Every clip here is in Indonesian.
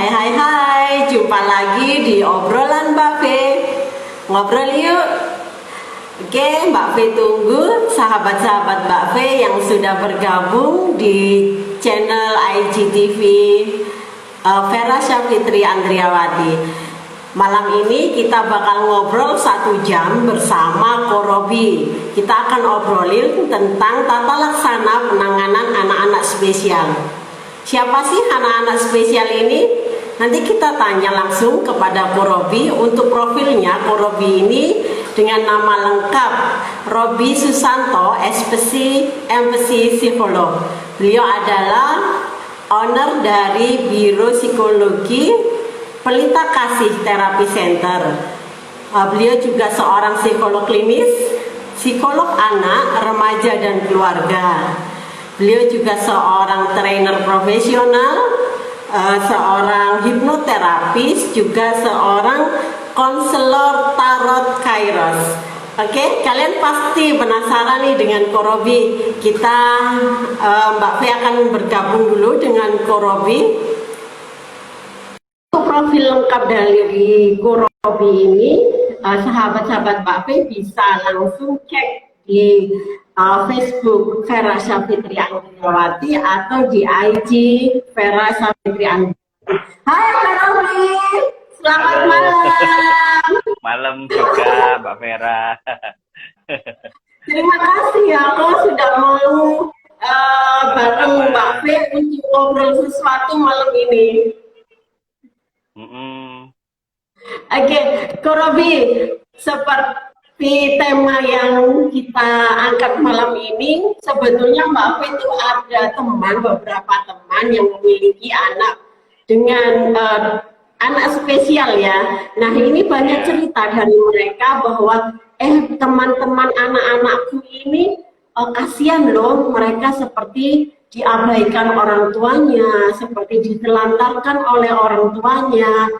Hai hai hai, jumpa lagi di obrolan Mbak Fe. Ngobrol yuk. Oke, Mbak Fe tunggu sahabat-sahabat Mbak Fe yang sudah bergabung di channel IGTV Vera Syafitri Andriawati. Malam ini kita bakal ngobrol 1 jam bersama Ko Robi. Kita akan obrolin tentang tata laksana penanganan anak-anak spesial. Siapa sih anak-anak spesial ini? Nanti kita tanya langsung kepada Ko Robi. Untuk profilnya, Ko Robi ini dengan nama lengkap Robi Susanto, MPC Psikolog. Beliau adalah owner dari Biro Psikologi Pelita Kasih Terapi Center. Beliau juga seorang psikolog klinis, psikolog anak, remaja, dan keluarga. Beliau juga seorang trainer profesional, seorang hipnoterapis, juga seorang konselor tarot kairos. Oke, kalian pasti penasaran nih dengan Ko Robi. Mbak Fe akan bergabung dulu dengan Ko Robi. Profil lengkap dari Ko Robi ini, sahabat-sahabat Mbak Fe bisa langsung cek di Facebook Vera Syafitri Andriawati atau di IG Vera Syafitri Andriawati. Hai Mbak Robi, selamat malam. Malam juga Mbak Vera. Terima kasih ya, kau sudah mau bareng Mbak Fe untuk ngobrol sesuatu malam ini. Oke, Ko Robi, seperti tema yang kita angkat malam ini, sebetulnya Mbak Fe itu ada beberapa teman yang memiliki anak dengan anak spesial ya. Nah, ini banyak cerita dari mereka bahwa teman-teman anak-anakku ini kasihan loh, mereka seperti diabaikan orang tuanya, seperti ditelantarkan oleh orang tuanya.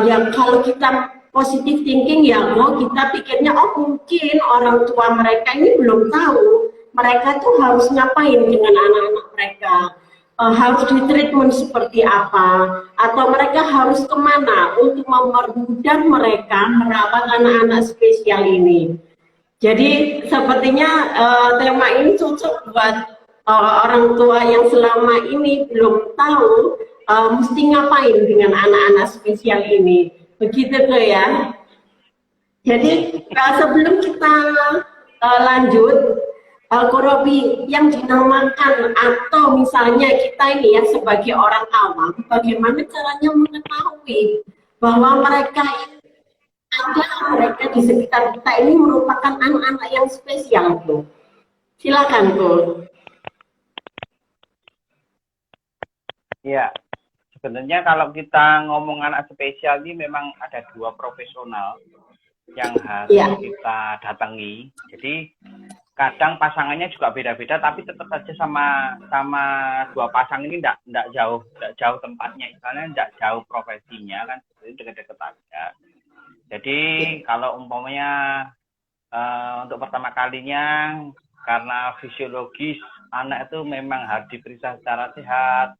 Ya kalau kita positive thinking ya, kita pikirnya mungkin orang tua mereka ini belum tahu mereka tuh harus ngapain dengan anak-anak mereka, harus ditreatment seperti apa, atau mereka harus kemana untuk mempermudah mereka merawat anak-anak spesial ini. Jadi sepertinya tema ini cocok buat orang tua yang selama ini belum tahu mesti ngapain dengan anak-anak spesial ini. Begitu tuh ya. Jadi sebelum kita lanjut, Ko Robi, yang dinamakan atau misalnya kita ini ya sebagai orang awam, bagaimana caranya mengetahui bahwa mereka di sekitar kita ini merupakan anak-anak yang spesial, Bu? Silakan, Bu. Ya, sebenarnya kalau kita ngomong anak spesial ini memang ada 2 profesional yang harus kita datangi. Jadi kadang pasangannya juga beda-beda, tapi tetap saja sama 2 pasang ini enggak jauh tempatnya, misalnya enggak jauh profesinya kan, dekat-dekat aja. Jadi kalau umpamanya untuk pertama kalinya karena fisiologis anak itu memang harus diperiksa secara sehat,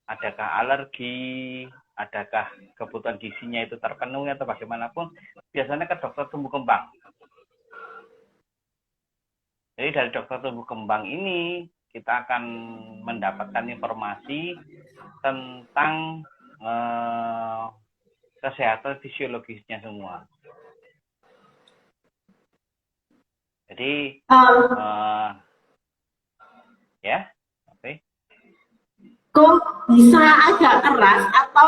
adakah alergi, adakah kebutuhan gizinya itu terpenuhi atau bagaimanapun, biasanya ke dokter tumbuh kembang. Jadi dari dokter tumbuh kembang ini kita akan mendapatkan informasi tentang kesehatan fisiologisnya semua. Jadi ya, oke. Kok bisa agak keras atau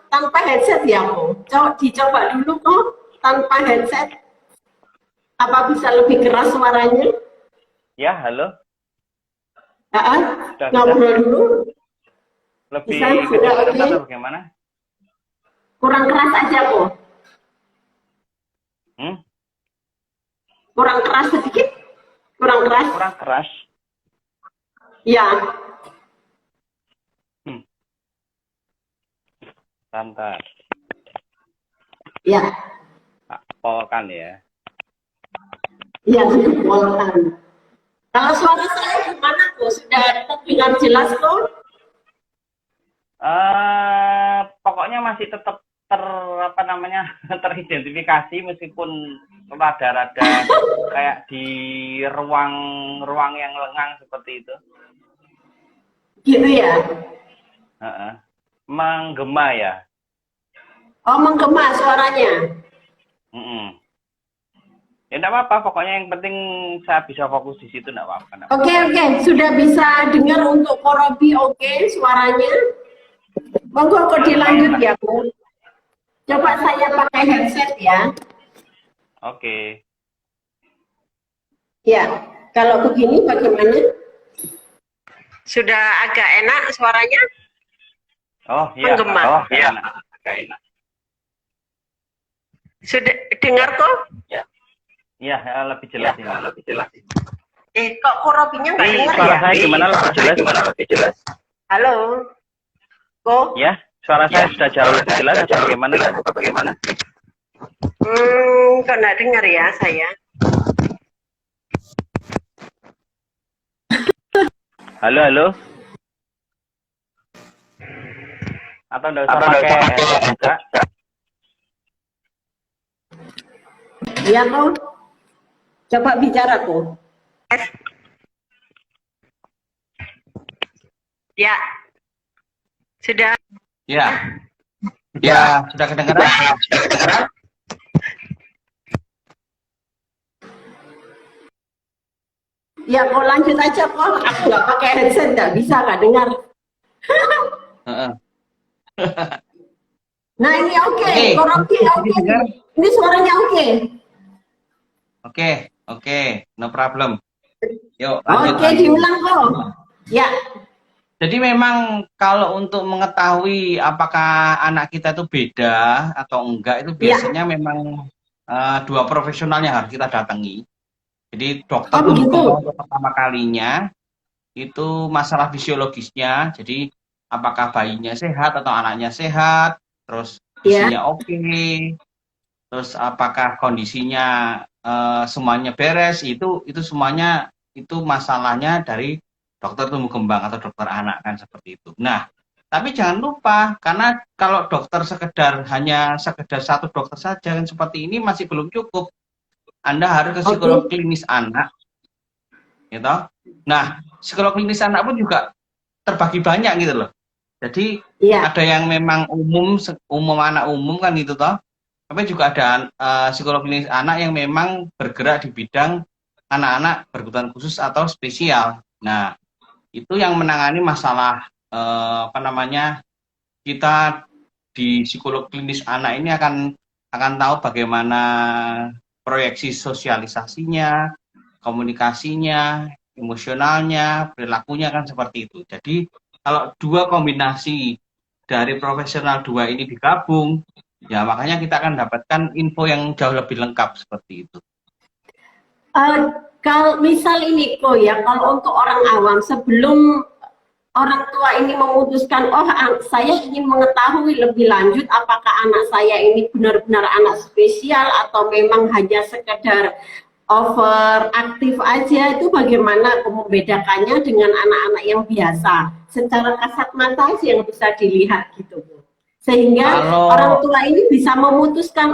tanpa headset ya, Bu? Dicoba dulu kok tanpa headset. Apa bisa lebih keras suaranya? Ya, halo. Ngobrol dulu. Lebih keras atau bagaimana? Kurang keras aja, Bu. Kurang keras sedikit? Kurang keras? Kurang keras. Ya. Santai. Ya. Polkan ya. Iya, polkan. Kalau suara saya gimana, Bu? Sudah terdengar jelas, Bu? pokoknya masih tetap apa namanya teridentifikasi meskipun rada-rada kayak di ruang yang lengang seperti itu. Gitu ya? Menggema ya. Oh, menggema suaranya. Ya enggak apa-apa, pokoknya yang penting saya bisa fokus di situ, enggak apa-apa. Oke. Sudah bisa dengar untuk Korobi, oke, suaranya. Monggo kok dilanjut ya, Bu. Coba saya pakai headset ya. Oke. Ya, kalau begini bagaimana? Sudah agak enak suaranya? Oh iya. Menggema. Oh iya. Agak enak. Sudah dengar kok? Ya. Iya, lebih jelas ini. Lebih jelas. Kok Korobinya nggak dengar suara ya? saya gimana lebih jelas? Halo? Kok? Ya, suara saya sudah jauh lebih jelas atau bagaimana? Kok nggak dengar ya saya? Halo? Atau enggak usah pakai headset? Iya kok. Coba bicara kok. Ya. Sudah. Ya, sudah kedengaran. Ya, kok lanjut aja kok. Aku nggak pakai headset, nggak bisa nggak dengar. Nah ini oke. Korobi oke. Ini suaranya oke. Oke, no problem. Yuk, lanjut. Oke, diulang kok. Ya. Jadi memang kalau untuk mengetahui apakah anak kita itu beda atau enggak itu biasanya memang dua profesional yang harus kita datangi. Jadi dokter untuk pertama kalinya itu masalah fisiologisnya. Jadi apakah bayinya sehat atau anaknya sehat, terus isinya oke, terus apakah kondisinya semuanya beres, itu semuanya itu masalahnya dari dokter tumbuh kembang atau dokter anak kan seperti itu. Nah, tapi jangan lupa karena kalau dokter hanya sekedar satu dokter saja kan seperti ini masih belum cukup. Anda harus ke psikolog klinis anak, gitu. Nah, psikolog klinis anak pun juga terbagi banyak gitu loh. Jadi ada yang memang umum anak umum kan gitu toh. Tapi juga ada psikolog klinis anak yang memang bergerak di bidang anak-anak berkebutuhan khusus atau spesial. Nah, itu yang menangani masalah kita di psikolog klinis anak ini akan tahu bagaimana proyeksi sosialisasinya, komunikasinya, emosionalnya, perilakunya kan seperti itu. Jadi kalau dua kombinasi dari profesional dua ini digabung, ya makanya kita akan dapatkan info yang jauh lebih lengkap seperti itu. Kalau misal ini kok ya, kalau untuk orang awam sebelum orang tua ini memutuskan, oh saya ingin mengetahui lebih lanjut apakah anak saya ini benar-benar anak spesial atau memang hanya sekedar overaktif aja, itu bagaimana membedakannya dengan anak-anak yang biasa secara kasat mata sih yang bisa dilihat gitu, sehingga orang tua ini bisa memutuskan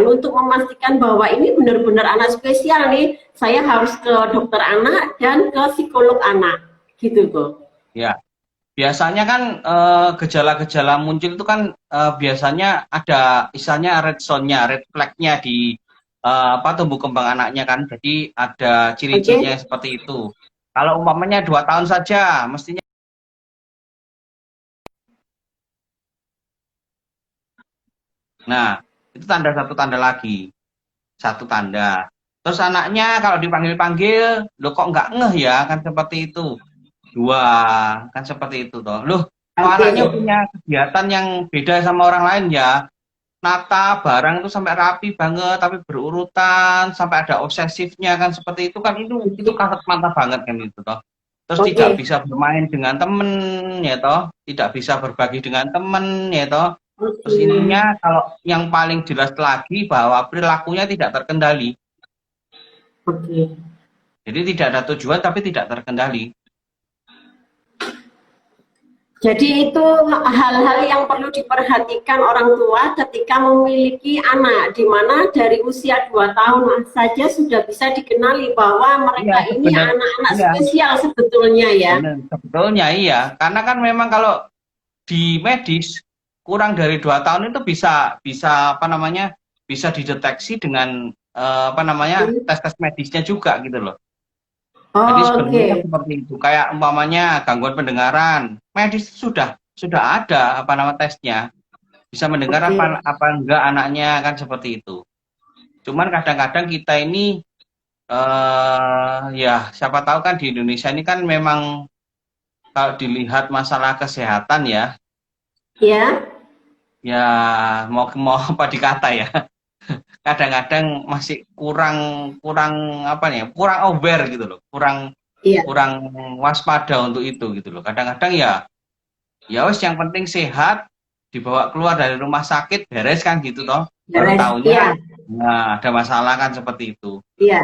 untuk memastikan bahwa ini benar-benar anak spesial nih, saya harus ke dokter anak dan ke psikolog anak gitu kok. Ya, biasanya kan gejala-gejala muncul itu kan biasanya ada istilahnya red zone-nya, red flag-nya di tumbuh kembang anaknya kan. Jadi ada ciri-cirinya seperti itu. Kalau umpamanya 2 tahun saja, mestinya itu satu tanda lagi. Satu tanda. Terus anaknya kalau dipanggil-panggil, lo kok nggak ngeh ya, kan seperti itu. 2, kan seperti itu toh. Loh, anaknya punya kegiatan yang beda sama orang lain ya. Nata barang itu sampai rapi banget, tapi berurutan, sampai ada obsesifnya kan seperti itu kan, itu kasat mata banget kan itu toh. Terus tidak bisa bermain dengan temen ya toh, tidak bisa berbagi dengan temen ya toh. Terus intinya kalau yang paling jelas lagi bahwa perilakunya tidak terkendali. Jadi tidak ada tujuan tapi tidak terkendali. Jadi itu hal-hal yang perlu diperhatikan orang tua ketika memiliki anak, di mana dari usia 2 tahun saja sudah bisa dikenali bahwa Iya, mereka ini sebenarnya. anak-anak Iya, spesial sebetulnya ya. benar. Sebetulnya iya, karena kan memang kalau di medis kurang dari 2 tahun itu bisa bisa apa namanya bisa dideteksi dengan apa namanya tes-tes medisnya juga gitu loh. Jadi Oh, sebenarnya kan oke. seperti itu. Kayak umpamanya gangguan pendengaran, medis sudah ada apa nama tesnya. Bisa mendengar Oke. apa enggak anaknya kan seperti itu. Cuman kadang-kadang kita ini ya siapa tahu kan di Indonesia ini kan memang kalau dilihat masalah kesehatan ya, Ya. ya mau mau apa dikata ya. Kadang-kadang masih kurang kurang apa nih, kurang aware gitu loh, kurang Iya. kurang waspada untuk itu gitu loh. Kadang-kadang ya wes yang penting sehat, dibawa keluar dari rumah sakit beres kan gitu toh. Baru Beres. tahunya Iya. nah ada masalah kan seperti itu. Iya.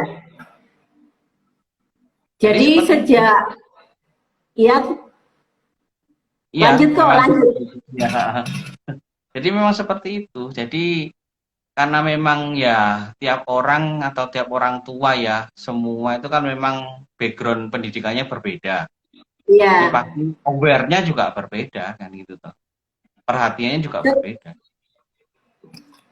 Jadi Jadi seperti itu. sejak ya Iya, lanjut kok memang lanjut. seperti itu. Ya. Jadi memang seperti itu. Jadi karena memang ya tiap orang atau tiap orang tua ya semua itu kan memang background pendidikannya berbeda. Jadi Iya. pasti aware-nya juga berbeda kan gitu toh. Perhatiannya juga berbeda.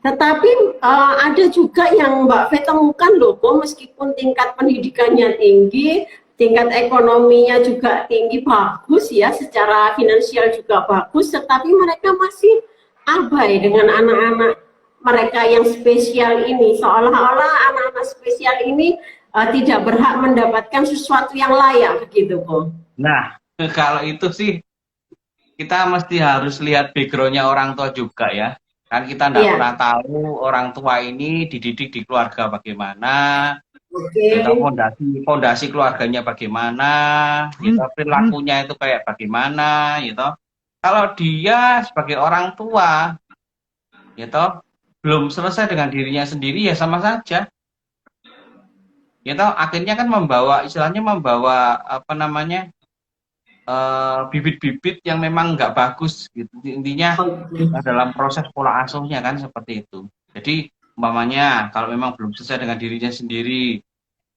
Tetapi ada juga yang Mbak Fe temukan loh, kok meskipun tingkat pendidikannya tinggi, tingkat ekonominya juga tinggi, bagus ya, secara finansial juga bagus, tetapi mereka masih abai dengan anak-anak mereka yang spesial ini, seolah-olah anak-anak spesial ini tidak berhak mendapatkan sesuatu yang layak, begitu kok. Nah, kalau itu sih kita mesti harus lihat background-nya orang tua juga ya. Kan kita tidak Iya, pernah tahu orang tua ini dididik di keluarga bagaimana, oke, atau fondasi keluarganya bagaimana, gitu, perilakunya itu kayak bagaimana, gitu. Kalau dia sebagai orang tua, gitu, belum selesai dengan dirinya sendiri ya sama saja, gitu. Akhirnya kan istilahnya membawa apa namanya bibit-bibit yang memang nggak bagus, gitu. Intinya oke, dalam proses pola asuhnya kan seperti itu. Jadi umpamanya kalau memang belum selesai dengan dirinya sendiri,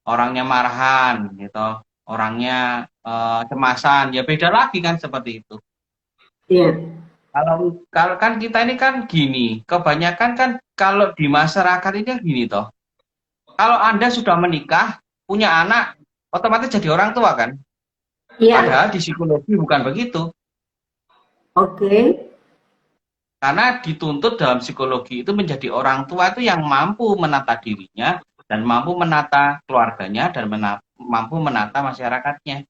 orangnya marahan gitu, orangnya cemasan, ya beda lagi kan seperti itu. iya, Kalau kalau kan kita ini kan gini, kebanyakan kan kalau di masyarakat ini kan gini toh. Kalau Anda sudah menikah, punya anak, otomatis jadi orang tua kan? iya, Padahal di psikologi bukan begitu. oke, Karena dituntut dalam psikologi itu menjadi orang tua itu yang mampu menata dirinya dan mampu menata keluarganya dan mampu menata masyarakatnya.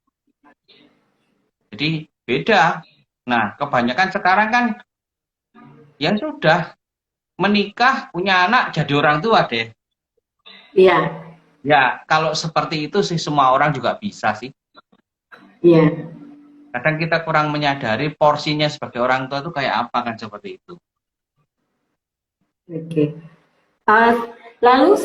Jadi beda. Nah, kebanyakan sekarang kan ya sudah menikah, punya anak, jadi orang tua deh. iya, Ya, kalau seperti itu sih semua orang juga bisa sih. iya. Kadang kita kurang menyadari porsinya sebagai orang tua itu kayak apa kan seperti itu. Oke. Uh, lalu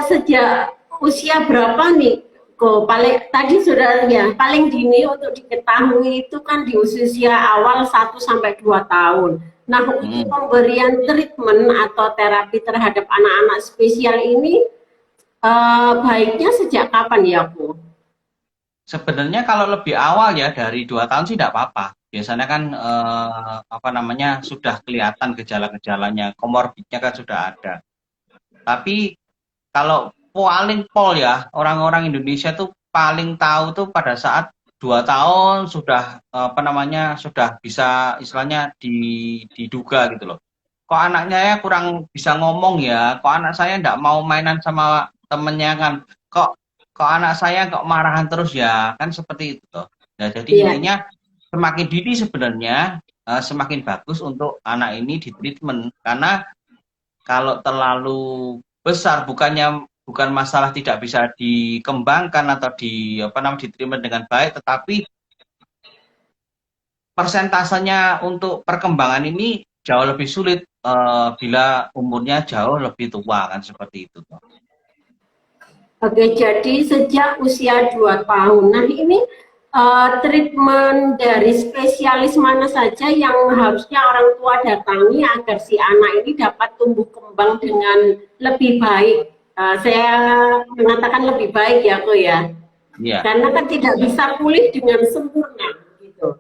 sejak usia berapa nih? Kok paling tadi sudah ya paling dini untuk diketahui itu kan di usia awal 1 sampai 2 tahun. Nah, untuk pemberian treatment atau terapi terhadap anak-anak spesial ini baiknya sejak kapan ya, Bu? Sebenarnya kalau lebih awal ya dari 2 tahun sih tidak apa-apa. Biasanya kan apa namanya sudah kelihatan gejala-gejalanya, komorbidnya kan sudah ada. Tapi kalau paling pol ya orang-orang Indonesia tuh paling tahu tuh pada saat 2 tahun sudah apa namanya sudah bisa istilahnya diduga gitu loh. Kok anaknya ya kurang bisa ngomong ya, kok anak saya nggak mau mainan sama temennya kan, kok kok anak saya kok marahan terus ya, kan seperti itu toh. Nah, jadi Iya, intinya semakin dini sebenarnya semakin bagus untuk anak ini di treatment karena kalau terlalu besar bukan masalah tidak bisa dikembangkan atau apa namanya diterima dengan baik, tetapi persentasenya untuk perkembangan ini jauh lebih sulit bila umurnya jauh lebih tua kan seperti itu. oke. Jadi sejak usia 2 tahun. Nah, ini treatment dari spesialis mana saja yang harusnya orang tua datangi agar si anak ini dapat tumbuh kembang dengan lebih baik? Saya mengatakan lebih baik ya, Ko ya. Iya. Karena kan tidak bisa pulih dengan sempurna, gitu.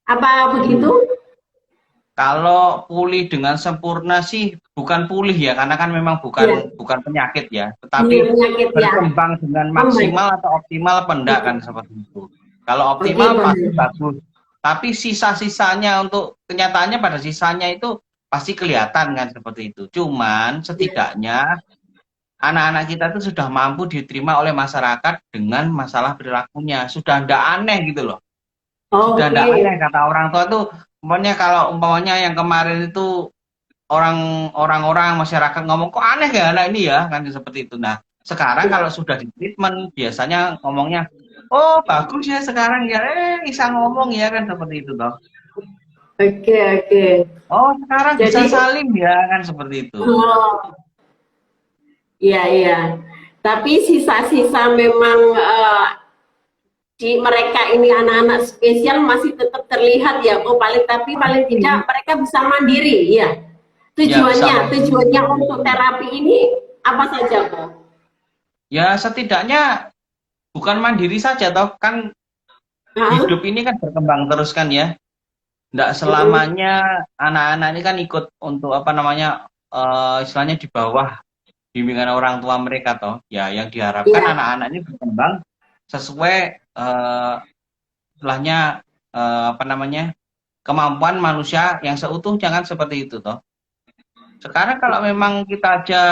Apa begitu? Kalau pulih dengan sempurna sih bukan pulih ya, karena kan memang bukan penyakit ya, tetapi penyakit, berkembang dengan maksimal atau optimal apa enggak kan seperti itu. Kalau optimal pasti bagus, tapi sisa-sisanya untuk kenyataannya pada sisanya itu pasti kelihatan kan seperti itu. Cuman setidaknya anak-anak kita itu sudah mampu diterima oleh masyarakat dengan masalah perilakunya, sudah ndak aneh gitu loh. Sudah ndak aneh, kata orang tua tuh, umpamanya kalau umpamanya yang kemarin itu orang-orang masyarakat ngomong kok aneh ya anak ini ya kan seperti itu. Nah sekarang kalau sudah di treatment biasanya ngomongnya oh bagus ya sekarang ya bisa ngomong ya kan seperti itu toh. Oke. Oh sekarang jadi, bisa salim ya kan seperti itu. Iya. Tapi sisa-sisa memang di mereka ini anak-anak spesial masih tetap terlihat ya, paling tidak mereka bisa mandiri ya. Tujuannya untuk terapi ini apa saja, Ko? Ya setidaknya bukan mandiri saja toh, kan hidup ini kan berkembang terus kan ya. Nggak selamanya anak-anak ini kan ikut untuk apa namanya istilahnya di bawah bimbingan orang tua mereka toh. Ya yang diharapkan anak-anak ini berkembang sesuai istilahnya apa namanya kemampuan manusia yang seutuhnya, jangan seperti itu toh. Sekarang kalau memang kita aja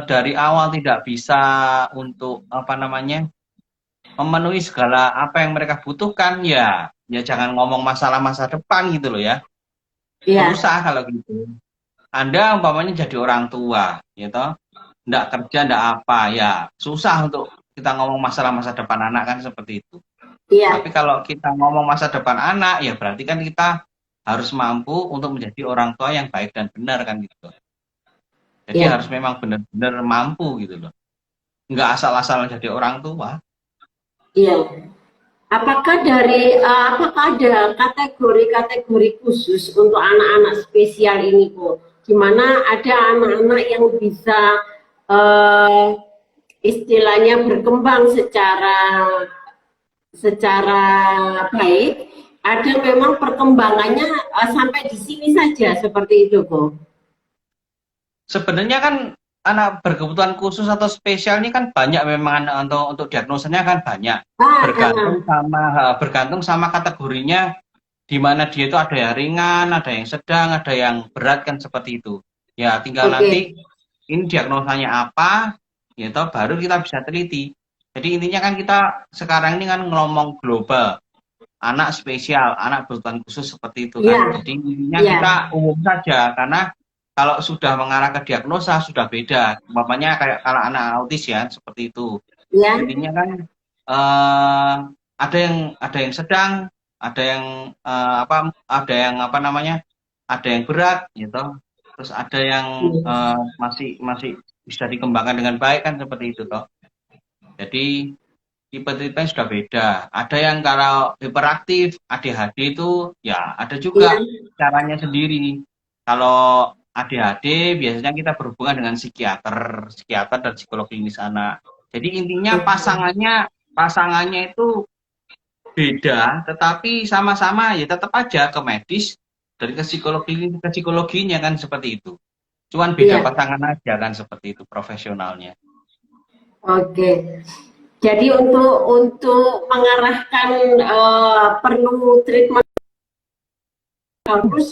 dari awal tidak bisa untuk apa namanya memenuhi segala apa yang mereka butuhkan, ya jangan ngomong masalah masa depan gitu loh ya. Susah kalau gitu. Anda umpamanya jadi orang tua, gitu, ndak kerja, ndak apa, ya susah untuk kita ngomong masalah masa depan anak kan seperti itu. Tapi kalau kita ngomong masa depan anak, ya berarti kan kita harus mampu untuk menjadi orang tua yang baik dan benar kan gitu. Jadi harus memang benar-benar mampu gitu loh. Nggak asal-asalan jadi orang tua. Iya. Apakah ada kategori-kategori khusus untuk anak-anak spesial ini, Bu? Di mana ada anak-anak yang bisa istilahnya berkembang secara baik, ada memang perkembangannya sampai di sini saja seperti itu, Bu. Sebenarnya kan anak berkebutuhan khusus atau spesial ini kan banyak memang untuk diagnosanya kan banyak. Bergantung sama kategorinya, di mana dia itu ada yang ringan, ada yang sedang, ada yang berat kan seperti itu. Ya tinggal nanti ini diagnosanya apa, gitu baru kita bisa teliti. Jadi intinya kan kita sekarang ini kan ngomong global, anak spesial, anak berkebutuhan khusus seperti itu kan. Jadi intinya kita umum saja, karena kalau sudah mengarah ke diagnosa sudah beda. Umpamanya kayak kalau anak autis ya seperti itu. Intinya kan ada yang sedang, ada yang ada yang berat gitu. Terus ada yang masih bisa dikembangkan dengan baik kan seperti itu toh. Jadi tipe-tipe sudah beda. Ada yang kalau hiperaktif, ADHD itu ya ada juga caranya sendiri. Kalau ADHD biasanya kita berhubungan dengan psikiater dan psikolog klinis anak. Jadi intinya pasangannya itu beda, tetapi sama-sama ya tetap aja ke medis, dari ke psikologinya kan seperti itu. Cuman beda pasangan aja kan seperti itu profesionalnya. Oke. Jadi untuk mengarahkan perlu treatment harus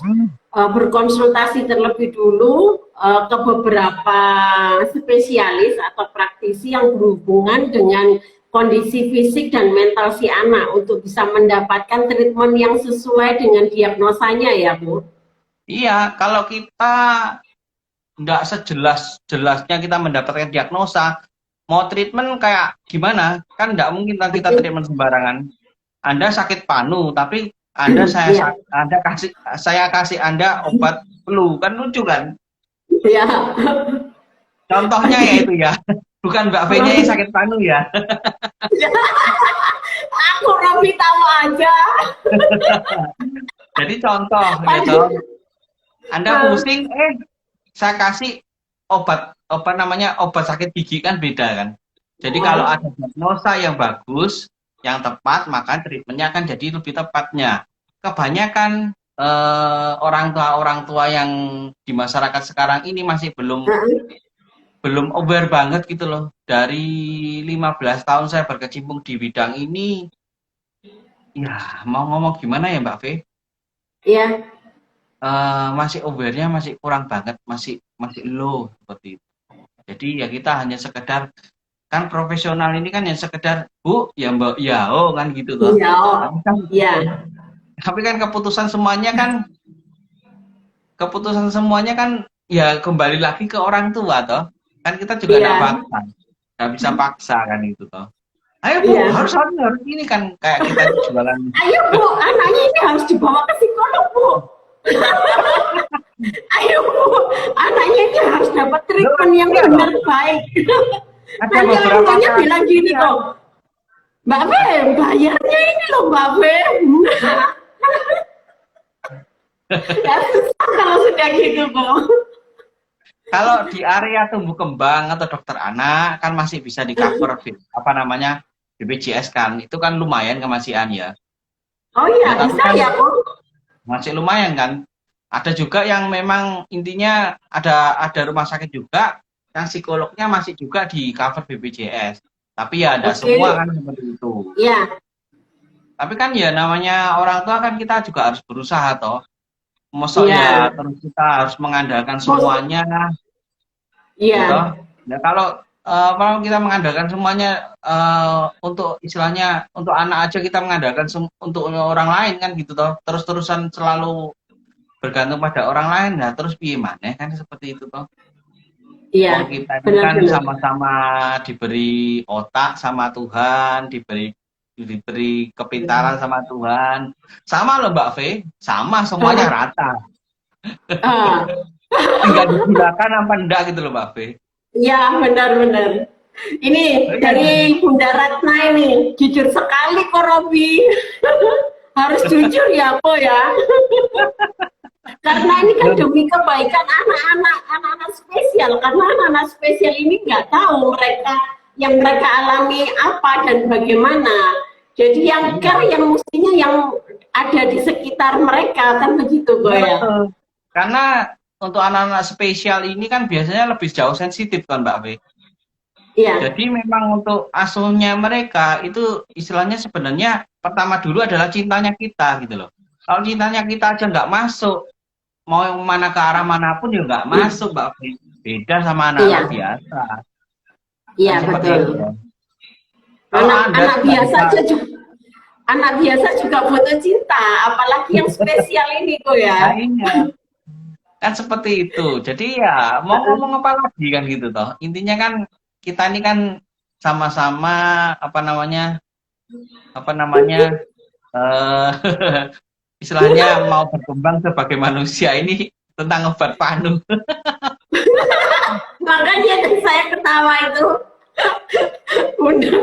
berkonsultasi terlebih dulu ke beberapa spesialis atau praktisi yang berhubungan dengan kondisi fisik dan mental si anak untuk bisa mendapatkan treatment yang sesuai dengan diagnosanya ya, Bu? Iya, kalau kita nggak sejelas-jelasnya kita mendapatkan diagnosa, mau treatment kayak gimana? Kan nggak mungkin kita treatment sembarangan. Anda sakit panu, tapi saya kasih Anda obat flu, kan lucu kan? Iya. Contohnya ya itu ya, bukan Mbak V-nya yang sakit panu ya. Kok Robi tahu aja. Jadi contoh gitu, Anda pusing, saya kasih obat sakit gigi kan beda kan. Jadi kalau ada diagnosa yang bagus, yang tepat, maka treatmentnya akan jadi lebih tepatnya. Kebanyakan orang tua yang di masyarakat sekarang ini masih belum aware banget gitu loh. Dari 15 tahun saya berkecimpung di bidang ini, ya mau ngomong gimana ya Mbak Fe? Iya. Masih aware-nya masih kurang banget, masih low seperti itu. Jadi ya kita hanya sekedar, kan profesional ini kan yang sekedar Bu ya Mbak ya kan gitu loh. Iya. Tapi kan keputusan semuanya kan ya kembali lagi ke orang tua toh. Kan kita juga nggak bisa paksa kan itu toh. Ayo Bu, harus ini kan kayak kita jualan. Ayo Bu, anaknya ini harus dibawa ke psikolog Bu. Ayo Bu, anaknya ini harus dapat treatment yang benar baik. Nanti orang tuanya bilang gini kok, Mbak Fe, bayarnya ini loh Mbak Fe. Ya susah kalau sudah gitu kok. Kalau di area tumbuh kembang atau dokter anak kan masih bisa di cover BPJS kan, itu kan lumayan kemasihan ya. Oh iya, bisa kan, ya Bu. Masih lumayan kan. Ada juga yang memang intinya ada rumah sakit juga yang psikolognya masih juga di cover BPJS. Tapi ya ada semua kan seperti itu. Iya. Tapi kan ya namanya orang tua kan kita juga harus berusaha toh. Maksudnya terus kita harus mengandalkan semuanya. Iya. Gitu. Nah kalau kita mengandalkan semuanya untuk istilahnya untuk anak aja kita mengandalkan untuk orang lain kan gitu toh. Terus-terusan selalu bergantung pada orang lain, nah terus piye maneh kan seperti itu toh. Iya. Kita kan sama-sama diberi otak sama Tuhan, diberi kepintaran sama Tuhan. Sama loh Mbak Fe, sama semuanya rata. Tinggal digunakan apa enggak gitu loh Mbak Fe. Iya benar-benar. Ini dari Bunda Ratna ini, jujur sekali kok Robi. Harus jujur ya kok ya. Karena ini kan demi kebaikan anak-anak spesial. Karena anak-anak spesial ini nggak tahu yang mereka alami apa dan bagaimana. Jadi yang mestinya yang ada di sekitar mereka kan begitu kok ya. Karena untuk anak-anak spesial ini kan biasanya lebih jauh sensitif kan Mbak Fe. Iya. Jadi memang untuk asuhnya mereka itu istilahnya sebenarnya pertama dulu adalah cintanya kita gitu loh. Kalau cintanya kita aja nggak masuk, mau mana ke arah manapun ya nggak masuk Mbak Fe. Beda sama anak-anak biasa. Iya betul. Anak biasa juga butuh cinta, apalagi yang spesial ini kok ya. Iya. Kan seperti itu. Jadi ya mau ngomong apa lagi kan gitu toh. Intinya kan kita ini kan sama-sama istilahnya mau berkembang sebagai manusia ini tentang obat panu. Makanya saya ketawa itu. Bunda.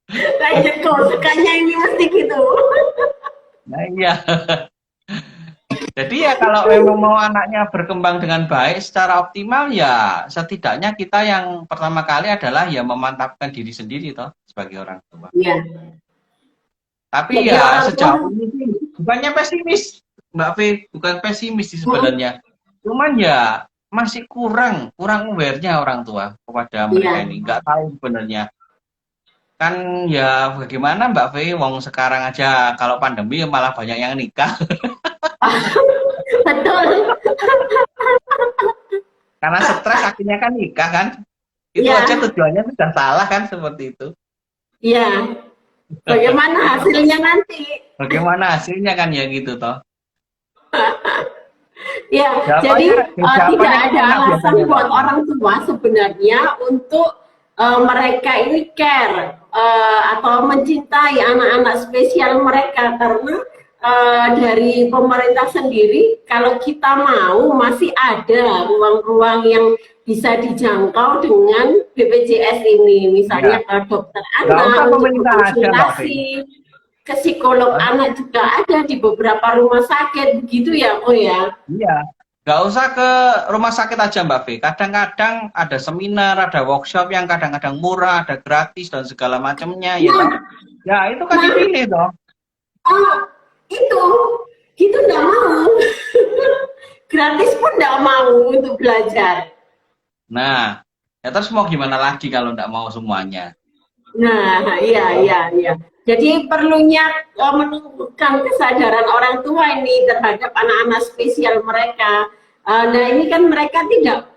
Kayak sukanya ini mesti gitu. Nah iya. Jadi ya kalau memang mau anaknya berkembang dengan baik secara optimal ya setidaknya kita yang pertama kali adalah ya memantapkan diri sendiri toh sebagai orang tua. Iya. Tapi ya sejauh ini bukannya pesimis Mbak Fe, bukan pesimis sih sebenarnya. Cuman ya masih kurang aware-nya orang tua kepada mereka ini. Nggak tahu sebenarnya. Kan ya bagaimana Mbak Fe, wong sekarang aja kalau pandemi malah banyak yang nikah. Betul. Karena stres akhirnya kan nikah kan. Itu aja tujuannya sudah salah kan seperti itu. Iya. Bagaimana hasilnya nanti? Bagaimana hasilnya kan ya gitu toh. Ya, jadi tidak ada alasan buat orang tua sebenarnya untuk mereka ini care atau mencintai anak-anak spesial mereka karena dari pemerintah sendiri kalau kita mau masih ada ruang-ruang yang bisa dijangkau dengan BPJS ini, misalnya ke dokter Nggak usah anak untuk pemerintah aja, Mbak Fe. konsultasi, ke psikolog anak juga ada di beberapa rumah sakit, begitu ya, Ko ya? Iya, nggak usah ke rumah sakit aja Mbak Fe. Kadang-kadang ada seminar, ada workshop yang kadang-kadang murah, ada gratis dan segala macamnya, ya toh. Nah, Ya itu kan dipilih toh. itu enggak mau. Gratis pun enggak mau untuk belajar. Nah, ya terus mau gimana lagi kalau nggak mau semuanya? Nah, iya. Jadi perlunya menumbuhkan kesadaran orang tua ini terhadap anak-anak spesial mereka. Nah, ini kan mereka tidak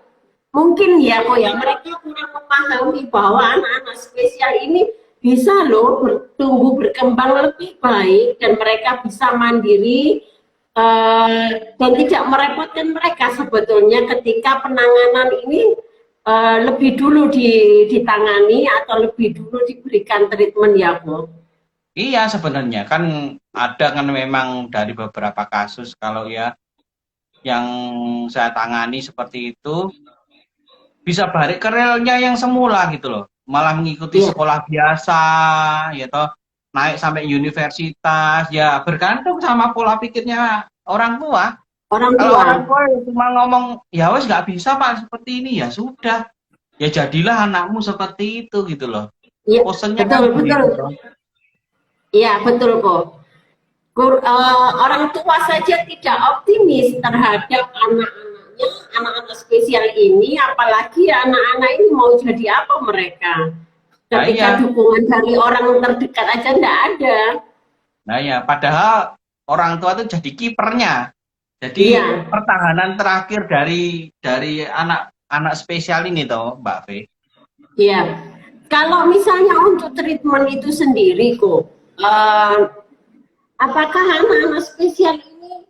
mungkin ya, Ko ya, mereka kurang memahami bahwa anak-anak spesial ini bisa loh bertumbuh berkembang lebih baik dan mereka bisa mandiri dan tidak merepotkan mereka sebetulnya ketika penanganan ini lebih dulu ditangani atau lebih dulu diberikan treatment ya, Bu. Iya sebenarnya kan ada kan memang dari beberapa kasus kalau ya yang saya tangani seperti itu bisa balik ke realnya yang semula gitu loh. Malah mengikuti sekolah biasa, ya toh, naik sampai universitas, ya bergantung sama pola pikirnya orang tua. Kalau orang tua cuma ngomong, ya wes nggak bisa Pak seperti ini, ya sudah, ya jadilah anakmu seperti itu gitu loh. Iya, Bosennya betul. gitu. Iya betul kok. Orang tua saja tidak optimis terhadap anak-anaknya, anak-anak spesial ini, apalagi anak-anak ini mau jadi apa mereka? Ketika dukungan dari orang terdekat aja enggak ada. Nah ya, padahal orang tua itu jadi kipernya. Jadi pertahanan terakhir dari anak spesial ini toh, Mbak Fe. Iya. Kalau misalnya untuk treatment itu sendiri kok, apakah anak-anak spesial ini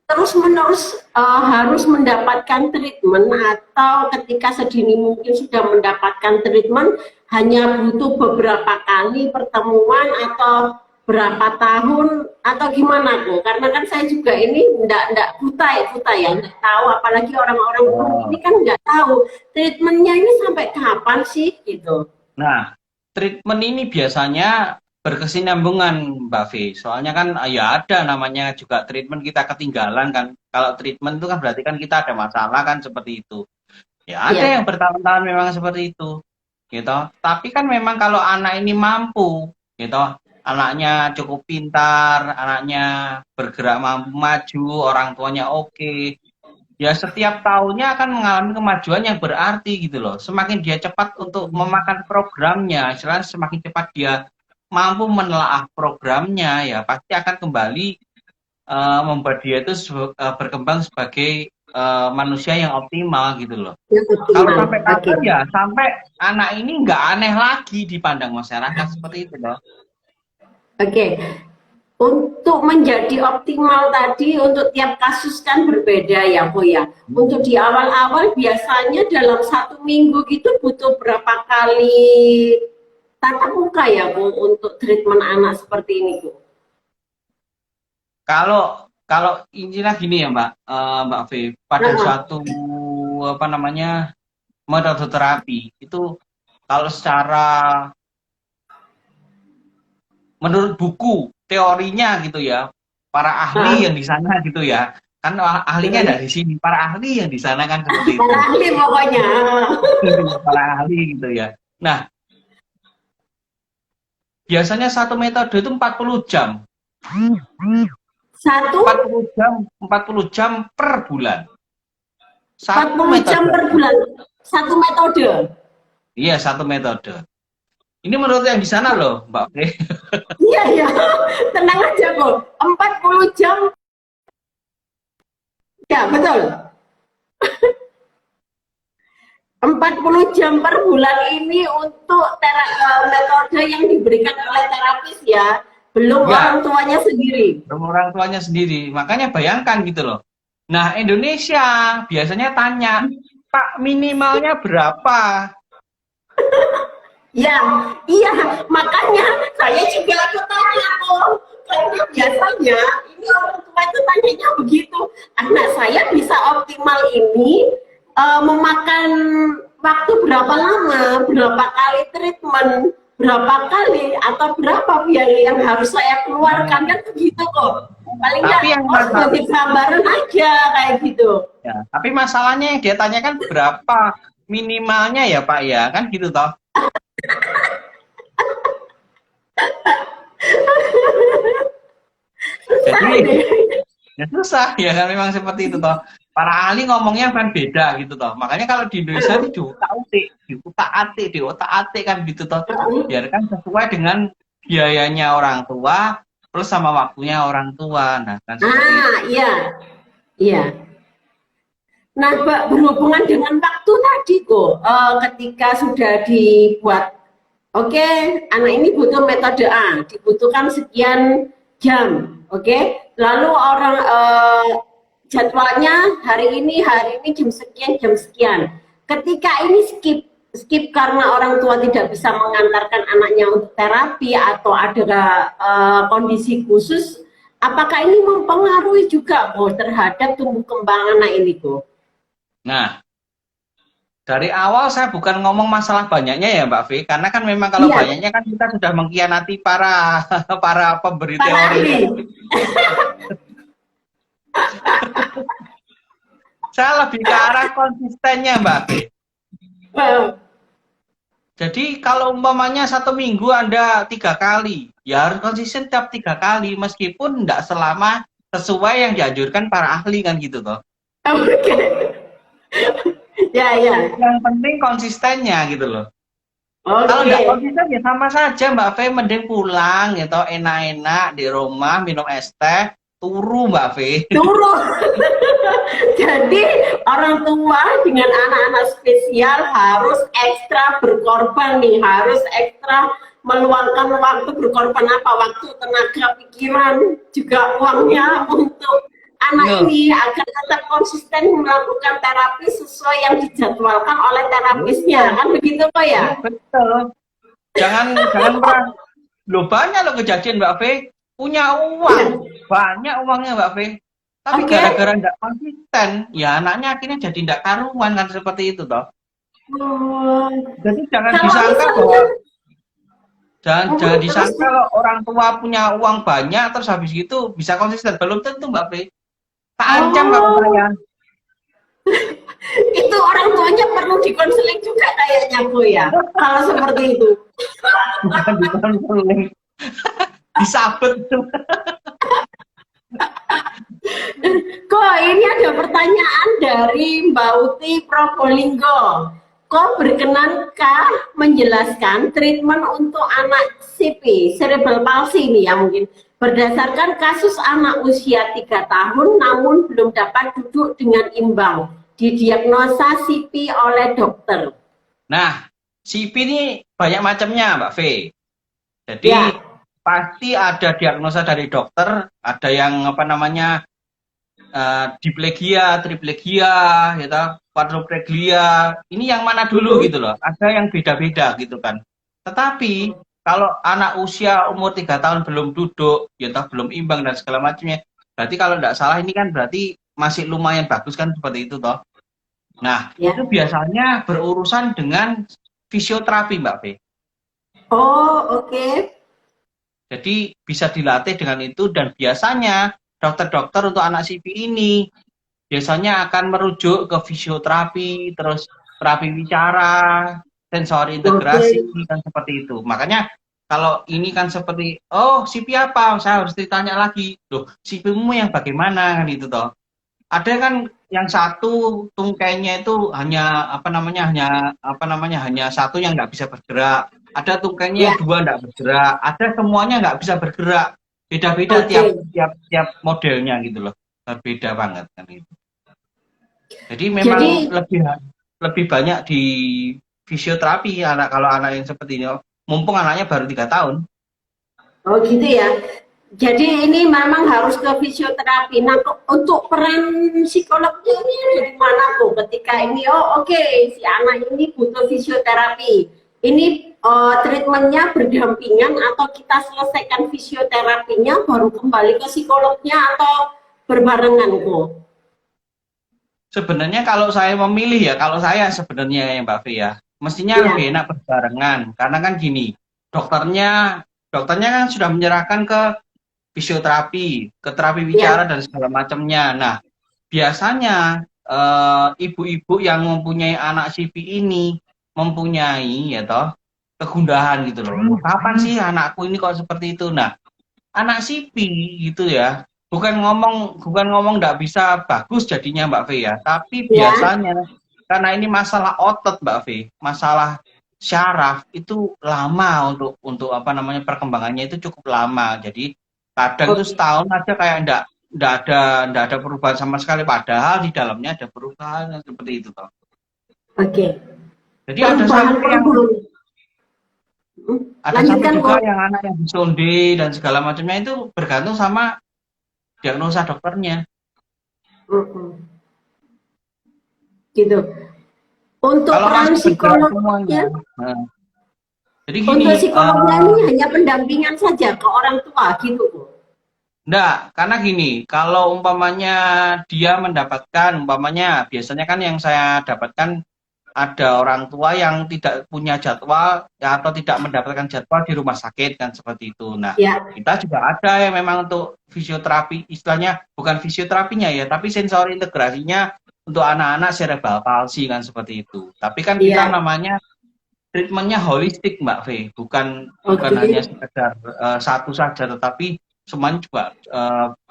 terus-menerus harus mendapatkan treatment atau ketika sedini mungkin sudah mendapatkan treatment hanya butuh beberapa kali pertemuan atau berapa tahun atau gimana kok? Karena kan saya juga ini enggak buta ya, enggak tahu, apalagi orang-orang ini kan enggak tahu treatmentnya ini sampai kapan sih gitu. Nah, treatment ini biasanya berkesinambungan Mbak Fe. Soalnya kan ya ada namanya juga treatment kita ketinggalan kan. Kalau treatment itu kan berarti kan kita ada masalah kan seperti itu. Ya ada yang bertahun-tahun memang seperti itu. Gitu. Tapi kan memang kalau anak ini mampu, gitu. Anaknya cukup pintar, anaknya bergerak mampu maju, orang tuanya oke. Ya setiap tahunnya akan mengalami kemajuan yang berarti gitu loh. Semakin dia cepat untuk memakan programnya, istilahnya semakin cepat dia mampu menelaah programnya, ya pasti akan kembali membuat dia itu berkembang sebagai manusia yang optimal gitu loh. Kalau sampai kapan ya sampai anak ini nggak aneh lagi dipandang masyarakat seperti itu loh. Oke. Untuk menjadi optimal tadi untuk tiap kasus kan berbeda ya Bu ya. Untuk di awal-awal biasanya dalam 1 minggu gitu butuh berapa kali tatap muka ya Bu untuk treatment anak seperti ini Bu? Kalau intinya gini ya Mbak Fe, pada suatu metode terapi itu kalau secara menurut buku teorinya gitu ya, para ahli yang di sana gitu ya, kan ahlinya dari sini, para ahli yang di sana kan seperti itu. Para ahli pokoknya. Para ahli gitu ya. Nah, biasanya satu metode itu 40 jam. 40 jam per bulan. 40 jam per bulan. Satu metode. Iya, satu metode. Ini menurut yang di sana loh, Mbak Fe. Iya, tenang aja kok. 40 jam. Ya, betul. 40 jam per bulan ini untuk metode yang diberikan oleh terapis ya. Belum orang tuanya sendiri. Belum orang tuanya sendiri. Makanya bayangkan gitu loh. Nah, Indonesia biasanya tanya, Pak minimalnya berapa? Ya, iya, makanya saya juga tanya kok. Karena biasanya ini orang tua itu tanyanya begitu. Anak saya bisa optimal ini memakan waktu berapa lama, berapa kali treatment, berapa kali atau berapa biaya yang harus saya keluarkan, kan begitu kok. Paling Tapi yang nggak sebagai gambaran aja kayak gitu. Ya, tapi masalahnya yang dia tanyakan berapa minimalnya ya Pak ya, kan gitu toh. Jadi ya susah ya kan, memang seperti itu toh. Para ahli ngomongnya kan beda gitu toh. Makanya kalau di Indonesia itu diutak-atik kan gitu toh. Biarkan sesuai dengan biayanya orang tua plus sama waktunya orang tua. Nah, kan seperti itu. Iya. Iya. Nah, berhubungan dengan waktu tadi kok, ketika sudah dibuat, oke, anak ini butuh metode A, dibutuhkan sekian jam, oke, lalu orang jadwalnya hari ini jam sekian. Ketika ini skip karena orang tua tidak bisa mengantarkan anaknya untuk terapi atau ada kondisi khusus, apakah ini mempengaruhi juga terhadap tumbuh kembang anak ini kok? Nah, dari awal saya bukan ngomong masalah banyaknya ya Mbak V, karena kan memang kalau banyaknya kan kita sudah mengkhianati para pemberi teori. Saya lebih ke arah konsistennya Mbak V. Jadi kalau umpamanya 1 minggu Anda 3 kali, ya harus konsisten tiap 3 kali, meskipun tidak selama sesuai yang dianjurkan para ahli kan gitu toh. Ya. Yang penting konsistennya gitu loh. Kalau nggak konsisten ya sama saja Mbak V, mending pulang gitu, enak-enak di rumah minum es teh, turu Mbak V. Turu. Jadi orang tua dengan anak-anak spesial harus ekstra berkorban nih, harus ekstra meluangkan waktu, berkorban apa? Waktu, tenaga, pikiran, juga uangnya untuk anak ini agar tetap konsisten melakukan terapi sesuai yang dijadwalkan oleh terapisnya, kan begitu kok ya? Betul. Jangan pernah. Loh banyak loh kejadian Mbak V, punya uang, banyak uangnya Mbak V, tapi gara-gara tidak konsisten, ya anaknya akhirnya jadi tidak karuan kan, seperti itu toh. Jadi jangan disangka bahwa jangan disangka kalau orang tua punya uang banyak terus habis itu bisa konsisten, belum tentu Mbak V. Tak ancam kalau saya. Itu orang tuanya perlu dikonseling juga kayaknya Bu ya, kalau seperti itu. Bukan dikonseling, disabet tuh. Kok ini ada pertanyaan dari Mbak Uti Probolinggo. Kok berkenankah menjelaskan treatment untuk anak CP, cerebral palsy ini ya mungkin, berdasarkan kasus anak usia 3 tahun namun belum dapat duduk dengan imbang, didiagnosa CP oleh dokter. Nah, CP ini banyak macamnya Mbak V. Jadi pasti ada diagnosa dari dokter, ada yang diplegia, triplegia, gitu, quadriplegia. Ini yang mana dulu gitu loh. Ada yang beda-beda gitu kan. Tetapi kalau anak usia umur 3 tahun belum duduk, ya belum imbang dan segala macamnya, berarti kalau tidak salah ini kan berarti masih lumayan bagus kan, seperti itu toh. Nah, itu biasanya berurusan dengan fisioterapi Mbak V. Oke. Jadi bisa dilatih dengan itu, dan biasanya dokter-dokter untuk anak CP ini biasanya akan merujuk ke fisioterapi, terus terapi bicara, sensori integrasi, kan seperti itu. Makanya kalau ini kan seperti, oh CP apa? Saya harus ditanya lagi, loh CP-mu yang bagaimana kan itu toh. Ada kan yang satu tungkainya itu hanya hanya satu yang nggak bisa bergerak. Ada tungkainya yang 2 nggak bergerak. Ada semuanya nggak bisa bergerak. Beda-beda tiap modelnya gitu loh. Berbeda banget kan itu. Jadi memang lebih banyak di fisioterapi kalau anak yang seperti ini. Mumpung anaknya baru 3 tahun. Oh gitu ya. Jadi ini memang harus ke fisioterapi. Nah, untuk peran psikolognya ini ada di mana tuh? Ketika ini, si anak ini butuh fisioterapi. Ini treatmentnya berdampingan atau kita selesaikan fisioterapinya baru kembali ke psikolognya atau berbarengan kok? sebenarnya kalau saya memilih ya, kalau saya sebenarnya ya Mbak Fe ya, mestinya Ya, lebih enak berbarengan. Karena kan gini, dokternya dokternya kan sudah menyerahkan ke fisioterapi, ke terapi bicara ya, dan segala macamnya. Nah, biasanya ibu-ibu yang mempunyai anak CP ini mempunyai ya toh kegundahan gitu loh. Kapan sih anakku ini kok seperti itu? Nah, anak CP gitu ya. Bukan ngomong nggak bisa bagus jadinya Mbak Fe ya, tapi ya. biasanya karena ini masalah otot Mbak Fe, masalah syaraf itu lama untuk apa namanya perkembangannya itu cukup lama. Jadi kadang itu Oke, setahun aja kayak ndak ada perubahan sama sekali padahal di dalamnya ada perubahan seperti itu toh. oke. Jadi Perubahan-perubahan. ada sampai Lanjutkan juga kok. yang anak yang disonde dan segala macamnya itu bergantung sama diagnosa dokternya. Mm-mm. Gitu. Untuk Kalau peran masih bergerak semuanya. psikolognya, Nah, jadi gini, untuk psikolognya ini hanya pendampingan saja ke orang tua gitu kok. enggak, karena gini, kalau umpamanya dia mendapatkan, umpamanya biasanya kan yang saya dapatkan ada orang tua yang tidak punya jadwal ya, atau tidak mendapatkan jadwal di rumah sakit kan seperti itu. Nah, Ya, kita juga ada yang memang untuk fisioterapi, istilahnya bukan fisioterapinya ya, tapi sensor integrasinya untuk anak-anak cerebral palsy kan seperti itu. Tapi kan kita iya. namanya treatmentnya holistik Mbak V, bukan Oke. hanya sekedar satu saja, tetapi semuanya juga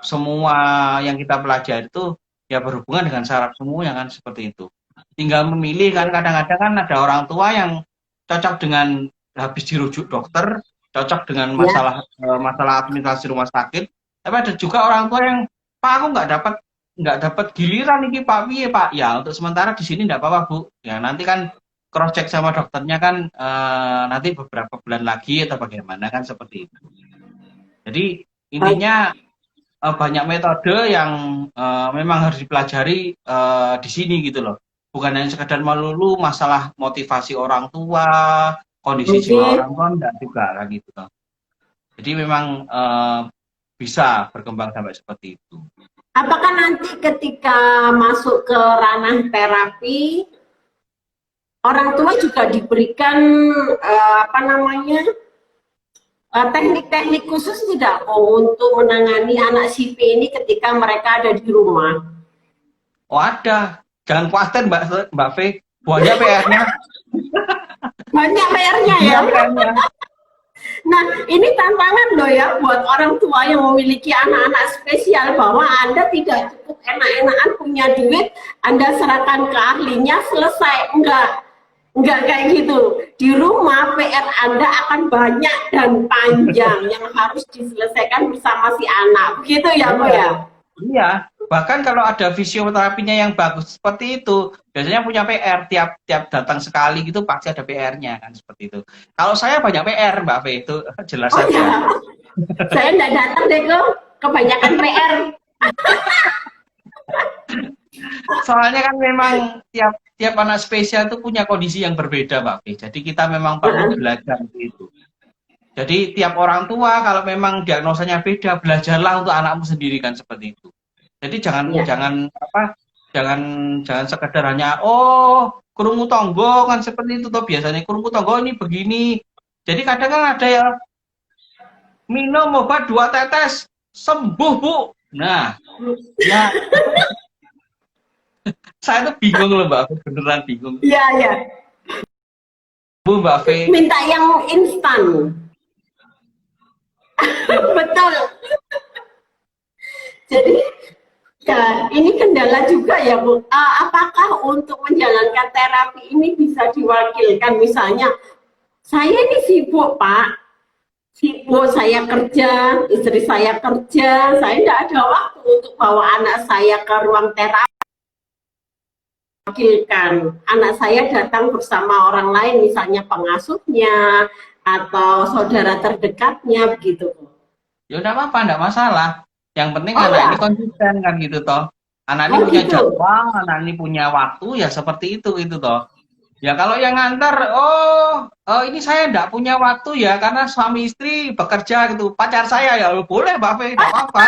semua yang kita pelajari itu ya berhubungan dengan saraf semua yang kan seperti itu. Tinggal memilih kan kadang-kadang kan ada orang tua yang cocok dengan habis dirujuk dokter, cocok dengan Ya, masalah administrasi rumah sakit, tapi ada juga orang tua yang Pak aku nggak dapat giliran nih Pak piye Pak ya untuk sementara di sini nggak apa-apa Bu ya nanti kan cross check sama dokternya kan nanti beberapa bulan lagi atau bagaimana kan seperti itu. Jadi oke. intinya banyak metode yang memang harus dipelajari di sini gitu loh. Bukan hanya sekedar melulu masalah motivasi orang tua, kondisi jiwa Oke. orang tua enggak juga kan gitu loh. Jadi memang bisa berkembang sampai seperti itu. Apakah nanti ketika masuk ke ranah terapi, orang tua juga diberikan apa namanya teknik-teknik khusus tidak oh, untuk menangani anak CP ini ketika mereka ada di rumah? Oh ada, jangan khawatir Mbak V, banyak PR-nya, Banyak PR-nya ya. banyak PR-nya. Nah, ini tantangan loh ya buat orang tua yang memiliki anak-anak spesial bahwa Anda tidak cukup enak-enakan punya duit, Anda serahkan ke ahlinya selesai. Enggak kayak gitu. Di rumah PR Anda akan banyak dan panjang yang harus diselesaikan bersama si anak. Begitu ya, Bu Iya, ya? iya. Bahkan kalau ada fisioterapinya yang bagus seperti itu, biasanya punya PR tiap tiap datang sekali gitu pasti ada PR-nya kan seperti itu. Kalau saya banyak PR Mbak V itu jelas Oh saja. ya, saya enggak datang deh kok. Kebanyakan PR. Soalnya kan memang tiap tiap anak spesial itu punya kondisi yang berbeda Mbak V. Jadi kita memang perlu belajar itu. Jadi tiap orang tua kalau memang diagnosanya beda, belajarlah untuk anakmu sendiri kan seperti itu. Jadi jangan Ya. jangan apa jangan jangan sekedar hanya oh krungu tonggo kan seperti itu tuh biasanya krungu tonggo ini begini. Jadi kadang kan ada ya minum obat 2 tetes sembuh Bu. Nah ya saya tuh bingung loh Mbak, beneran bingung. Iya, ya. Bu Mbak V, Minta yang instan. Betul. Jadi ya, ini kendala juga ya Bu. Apakah untuk menjalankan terapi ini bisa diwakilkan misalnya, saya ini sibuk Pak, sibuk saya kerja, istri saya kerja, saya tidak ada waktu untuk bawa anak saya ke ruang terapi. Wakilkan anak saya datang bersama orang lain, misalnya pengasuhnya atau saudara terdekatnya begitu. ya udah apa-apa, enggak masalah. Yang penting Oh anak ini ya, konsisten kan gitu toh. Anak ini oh punya gitu. jadwal, anak ini punya waktu ya seperti itu gitu toh. Ya kalau yang ngantar, oh ini saya enggak punya waktu ya karena suami istri bekerja gitu. Pacar saya ya boleh Mbak Fe, enggak apa-apa.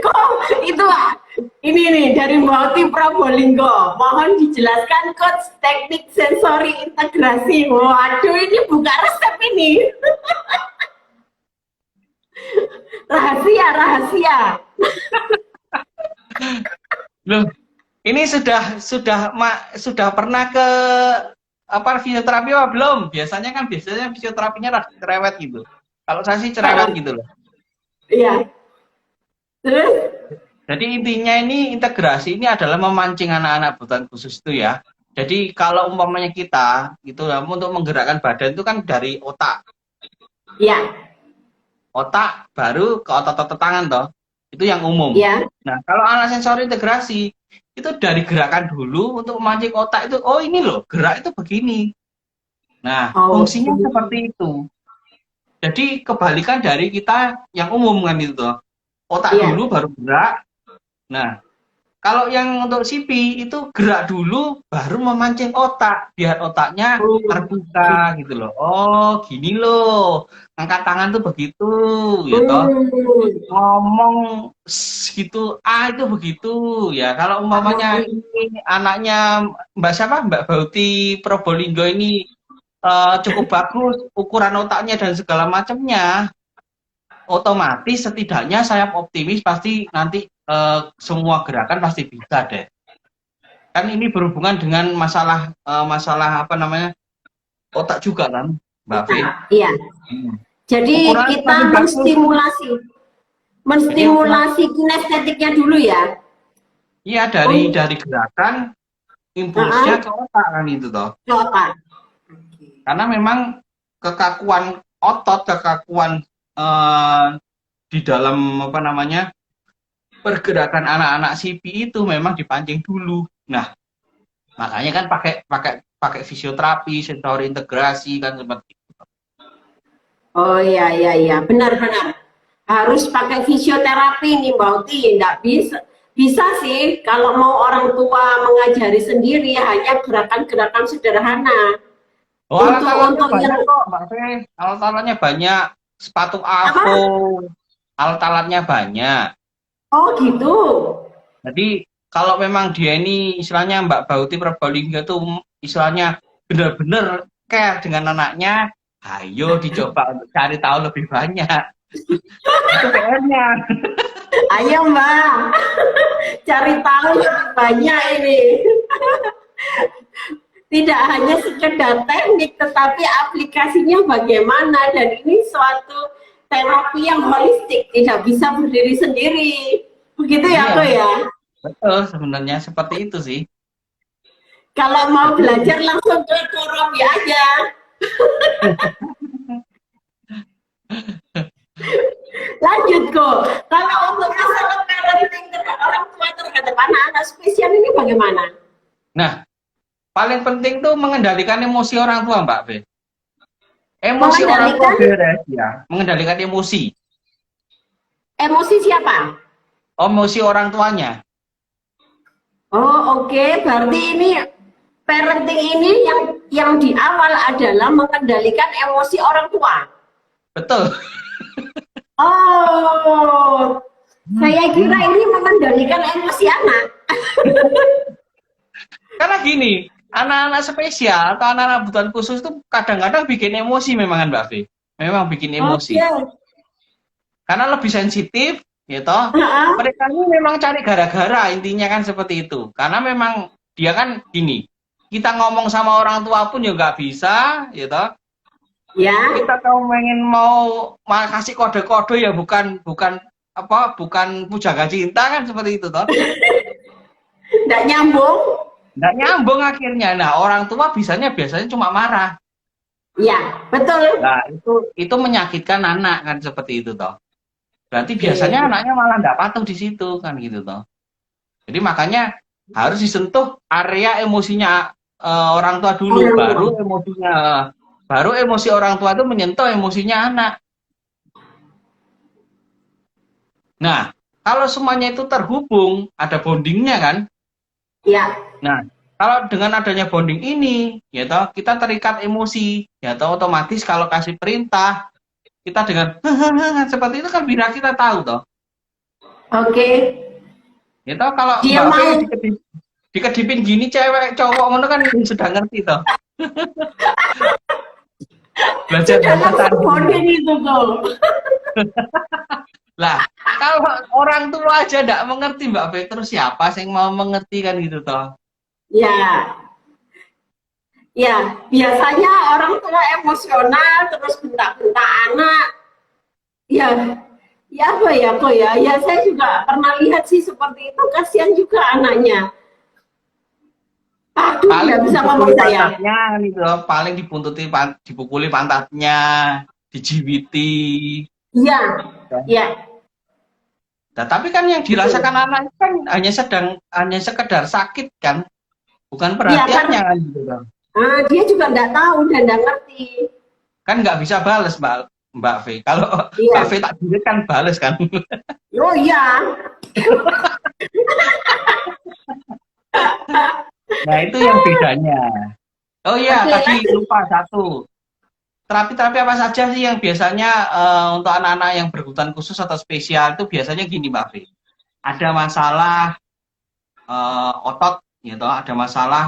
Kok itu Pak? Ini nih dari Mbak Probolinggo. Mohon dijelaskan coach teknik sensori integrasi. Waduh, ini buka resep ini. Rahasia. Loh, ini sudah pernah ke fisioterapi apa belum? Biasanya fisioterapinya rada cerewet gitu. Kalau saya sih cerewet gitu loh. Iya. Terus? Jadi intinya ini integrasi ini adalah memancing anak-anak kebutuhan khusus itu ya. Jadi kalau umpamanya kita gitu untuk menggerakkan badan itu kan dari otak. Iya. Otak baru ke otot-otot tangan toh. Itu yang umum. Iya. Nah, kalau anak sensori integrasi itu dari gerakan dulu untuk memancing otak itu, oh ini loh, gerak itu begini. Nah, fungsinya seperti itu. Jadi kebalikan dari kita yang umum kan itu toh. Otak dulu baru gerak. Nah, kalau yang untuk CP itu gerak dulu baru memancing otak biar otaknya terbuka gitu loh. Oh, gini loh. Angkat tangan tuh begitu gitu. Ngomong gitu itu begitu ya. Kalau umpamanya ini anaknya Mbak siapa? Mbak Bauti Probolinggo ini cukup bagus ukuran otaknya dan segala macamnya. Otomatis setidaknya saya optimis pasti nanti semua gerakan pasti bisa deh. Kan ini berhubungan dengan masalah apa namanya otak juga kan, Mbak Fi? Iya. Jadi ukuran kita menstimulasi kinestetiknya dulu ya. Iya dari gerakan impulsnya ke otak kan itu toh. Ke otak. Karena memang kekakuan otot, kekakuan di dalam apa namanya pergerakan anak-anak CP itu memang dipancing dulu. Nah, makanya kan pakai fisioterapi, sensori integrasi kan seperti itu. Oh iya, benar. Harus pakai fisioterapi nih Mbak Uti, enggak bisa sih kalau mau orang tua mengajari sendiri hanya gerakan-gerakan sederhana. Oh, untuk banyak kok, Mbak Fe. Alat-alatnya banyak. Sepatu AVO, alat-alatnya banyak. Oh gitu. Jadi kalau memang dia ini istilahnya Mbak Bauti Probolinggo itu istilahnya benar-benar care dengan anaknya, ayo dicoba untuk cari tahu lebih banyak. Itu PR-nya. Ayo Mbak, cari tahu lebih banyak ini. Tidak hanya sekedar teknik, tetapi aplikasinya bagaimana, dan ini suatu terapi yang holistik, tidak bisa berdiri sendiri. Begitu ya, Ko ya? Betul, sebenarnya seperti itu sih. Kalau mau belajar langsung ke Korobi aja. Lanjut, Ko. Kalau untuk masalah parenting orang tua terhadap anak-anak spesial ini bagaimana? Nah, paling penting tuh mengendalikan emosi orang tua, Mbak Be. Emosi orang tua beres ya, mengendalikan emosi. Emosi siapa? Emosi orang tuanya. Oh, oke. Berarti ini parenting ini yang di awal adalah mengendalikan emosi orang tua. Betul. Oh, saya kira ini mengendalikan emosi anak. Karena gini, anak-anak spesial atau anak-anak kebutuhan khusus itu kadang-kadang bikin emosi memang kan Mbak Fi. Memang bikin emosi. Okay. Karena lebih sensitif, gitu. Mereka ini memang cari gara-gara, intinya kan seperti itu. Karena memang dia kan gini, kita ngomong sama orang tua pun juga nggak bisa, gitu. Ya. Kita kalau mau kasih kode-kode ya bukan pujangga cinta kan seperti itu toh. Nggak nyambung. Nggak nyambung akhirnya. Nah, orang tua biasanya cuma marah. Iya, betul. Nah, itu menyakitkan anak kan seperti itu toh. Berarti biasanya anaknya malah nggak patuh di situ kan gitu toh. Jadi makanya harus disentuh area emosinya orang tua dulu, baru emosi orang tua itu menyentuh emosinya anak. Nah, kalau semuanya itu terhubung, ada bondingnya kan? Iya. Nah, kalau dengan adanya bonding ini, ya toh, kita terikat emosi, ya toh, otomatis kalau kasih perintah, kita dengan seperti itu kan biar kita tahu toh. Oke. Itu kalau Dia Mbak V mau dikedipin gini cewek cowok ngono kan sudah ngerti toh. Belajar sudah bahasa langsung tadi. bonding itu tuh. Lah, kalau orang tua aja tidak mengerti Mbak V, terus siapa sih yang mau mengerti kan gitu toh? Ya, ya, biasanya orang tua emosional terus bentak-bentak anak. Ya, ya apa ya kok ya? Ya saya juga pernah lihat sih seperti itu. Kasihan juga anaknya. Aduh, Paling nggak bisa ngomong dipukuli saya. pantatnya gitu loh, paling dipukuli pantatnya, dijibiti. Iya, iya, Nah, tapi kan yang betul. dirasakan anak itu kan hanya sekedar sakit kan, bukan Iya kan, perhatiannya kan gitu loh. dia juga nggak tahu dan nggak ngerti. Kan nggak bisa bales Mbak Mbak V. Kalau Mbak V Iya, tak duit kan bales kan. oh iya, Nah, itu yang bedanya. Oh iya, oke tadi lanjut. lupa satu. Terapi-terapi apa saja sih yang biasanya untuk anak-anak yang berkebutuhan khusus atau spesial itu biasanya gini Mbak V. Ada masalah otot, gitu, ada masalah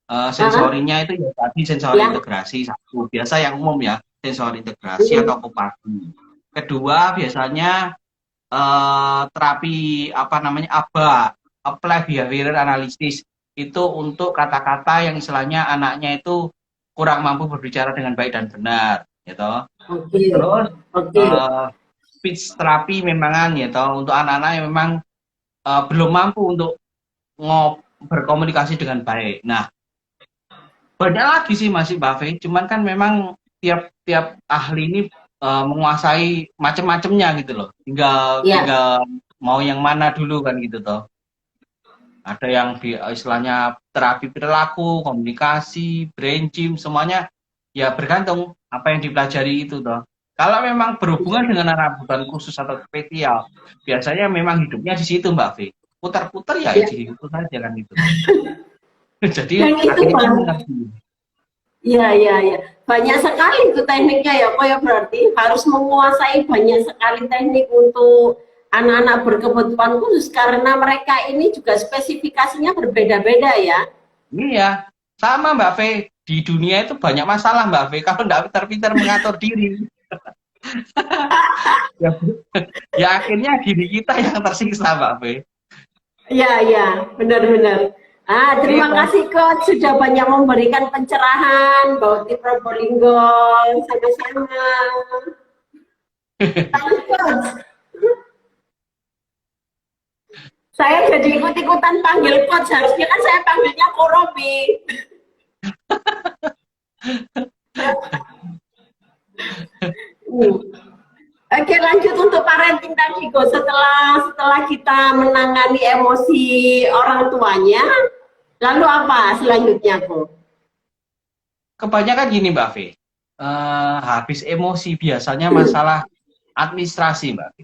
Ah, sensorinya itu ya tadi sensori ya, integrasi satu. Biasa yang umum ya, sensori integrasi atau mm, kopasi. Kedua biasanya terapi apa namanya ABA, Applied Behavior Analysis, itu untuk kata-kata yang istilahnya anaknya itu kurang mampu berbicara dengan baik dan benar, gitu. oke, Terus oke, speech therapy memang gitu untuk anak-anak yang memang belum mampu untuk berkomunikasi dengan baik. Nah, banyak lagi sih masih Mbak Fe, cuman kan memang tiap-tiap ahli ini menguasai macam-macamnya gitu loh. Tinggal ya, tinggal mau yang mana dulu kan gitu toh. Ada yang di istilahnya terapi perilaku, komunikasi, brain gym, semuanya ya bergantung apa yang dipelajari itu toh. Kalau memang berhubungan dengan anak kebutuhan khusus atau spesial, biasanya memang hidupnya di situ Mbak V. Putar-putar ya ya. di situ saja kan gitu toh. Jadi Yang itu akhirnya kan bang, mengerti. iya, iya, iya. Banyak sekali itu tekniknya ya, kok ya berarti harus menguasai banyak sekali teknik untuk anak-anak berkebutuhan khusus karena mereka ini juga spesifikasinya berbeda-beda ya. Iya, sama Mbak V. Di dunia itu banyak masalah Mbak V. Kalau nggak pintar-pintar mengatur diri, ya, ya akhirnya diri kita yang tersiksa Mbak V. Iya, iya, benar-benar. Terima Itu. kasih Coach sudah banyak memberikan pencerahan bahwa di Probolinggo sama-sama. Thank Coach. Saya jadi ikut-ikutan panggil Coach, harusnya kan saya panggilnya Korobi. Oke, lanjut untuk parenting tadi kok. Setelah kita menangani emosi orang tuanya, lalu apa selanjutnya kok? Kebanyakan gini Mbak V. Habis emosi biasanya masalah administrasi Mbak V.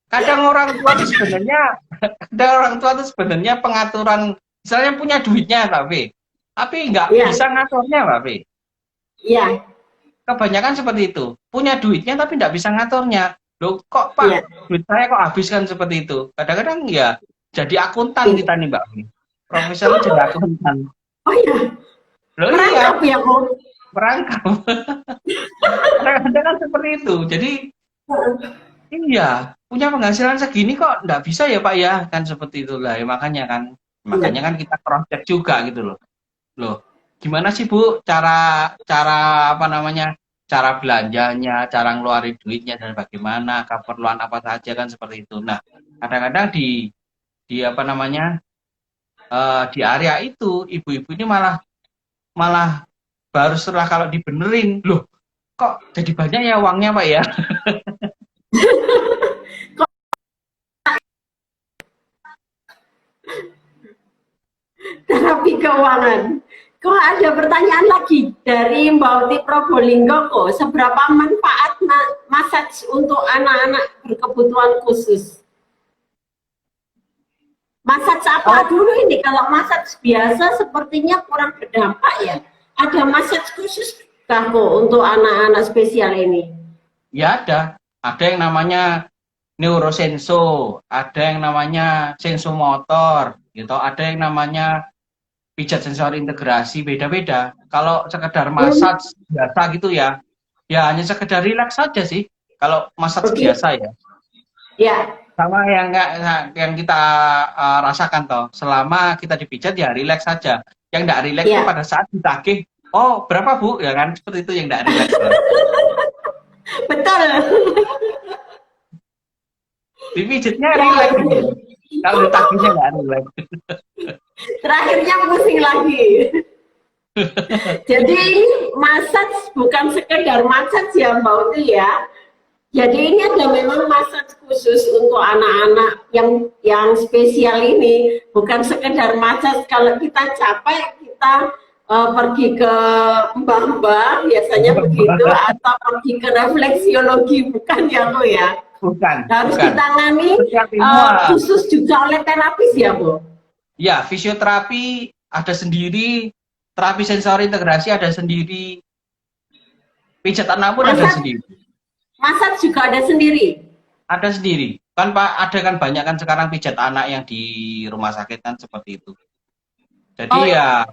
Kadang orang tua itu sebenarnya, kadang orang tua itu sebenarnya pengaturan, misalnya punya duitnya Mbak V, tapi nggak Iya, bisa ngaturnya Mbak V. iya, Kebanyakan seperti itu. Punya duitnya tapi nggak bisa ngaturnya. Loh kok iya, Pak, duit saya kok habiskan seperti itu. Kadang-kadang ya jadi akuntan iya. kita nih Mbak. Profesional jadi akuntan. Oh iya, Loh merangkap iya, ya kok. merangkap. Kadang-kadang kan seperti itu. Jadi iya, punya penghasilan segini kok nggak bisa ya Pak ya. Kan seperti itulah. Ya, makanya Iya, kan kita cross check juga gitu loh. Loh, gimana sih Bu cara cara apa namanya? Cara belanjanya, cara ngeluarin duitnya dan bagaimana, keperluan apa saja kan seperti itu. Nah, kadang-kadang di apa namanya? Di area itu ibu-ibu ini malah malah baru setelah kalau dibenerin, loh kok jadi banyak ya uangnya Pak ya? terapi keuangan. Kok ada pertanyaan lagi dari Mbak Uti Probolinggo kok, seberapa manfaat massage untuk anak-anak berkebutuhan khusus? Massage apa Oh, dulu ini? Kalau massage biasa sepertinya kurang berdampak ya. Ada massage khusus kah kok untuk anak-anak spesial ini? ya ada. Ada yang namanya neurosenso, ada yang namanya sensomotor, gitu. Ada yang namanya pijat sensori integrasi, beda-beda. Kalau sekedar massage biasa gitu ya, ya hanya sekedar rileks saja sih. Kalau massage Oke. biasa ya. Ya. Sama yang kita rasakan toh. Selama kita dipijat ya rileks saja. Yang enggak rileks itu Ya. pada saat ditagih, oh berapa Bu? Ya kan seperti itu yang enggak rileks. Betul. Dipijitnya Ya, rileks gitu. Kalau ditagihnya enggak rileks. terakhirnya pusing lagi. Jadi ini massage bukan sekedar massage ya Mbak Uti ya. Jadi ini ada memang massage khusus untuk anak-anak yang spesial ini, bukan sekedar massage. Kalau kita capek kita pergi ke mbah-mbah biasanya begitu, atau pergi ke refleksiologi, bukan ya Bu ya. Bukan. Harus bukan. ditangani khusus juga oleh terapis ya Bu. Ya, fisioterapi ada sendiri, terapi sensori integrasi ada sendiri, pijat anak pun ada sendiri. Massage juga ada sendiri. Ada sendiri. Kan Pak, ada kan banyak kan sekarang pijat anak yang di rumah sakit kan seperti itu. Jadi ya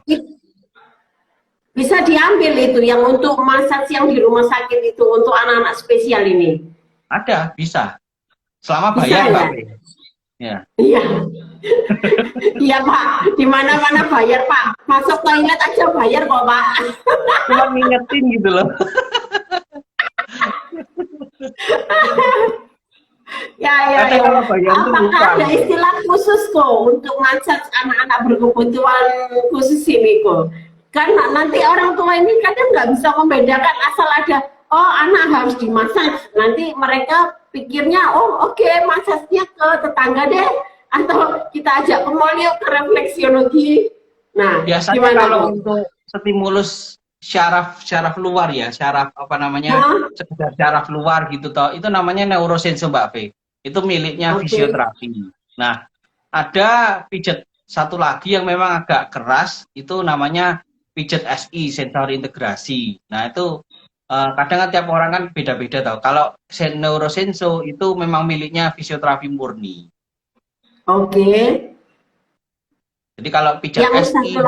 bisa diambil itu yang untuk massage yang di rumah sakit itu untuk anak-anak spesial ini. Ada, bisa. Selama bayar, Pak. Ya. Iya. Iya, Pak. Di mana-mana bayar, Pak. Masuk toilet aja bayar kok, Pak. Cuma ngingetin gitu loh. Ya. Apakah ada istilah khusus kok untuk massage anak-anak berkebutuhan khusus ini kok? Kan nanti orang tua ini kadang nggak bisa membedakan asal ada, oh anak harus dimassage. Nanti mereka pikirnya, oh oke, massage-nya ke tetangga deh. Atau kita ajak ke mall yuk, ke refleksiologi. Nah, biasanya gimana kalau Bu? untuk stimulus syaraf luar ya, syaraf apa namanya, sekedar syaraf luar gitu toh, itu namanya neurosenso Mbak V. Itu miliknya fisioterapi. Nah, ada pijat satu lagi yang memang agak keras, itu namanya pijat SI, sensori integrasi. Nah, itu kadang tiap orang kan beda-beda tau. Kalau neurosenso itu memang miliknya fisioterapi murni. Oke. Jadi kalau pijat SI,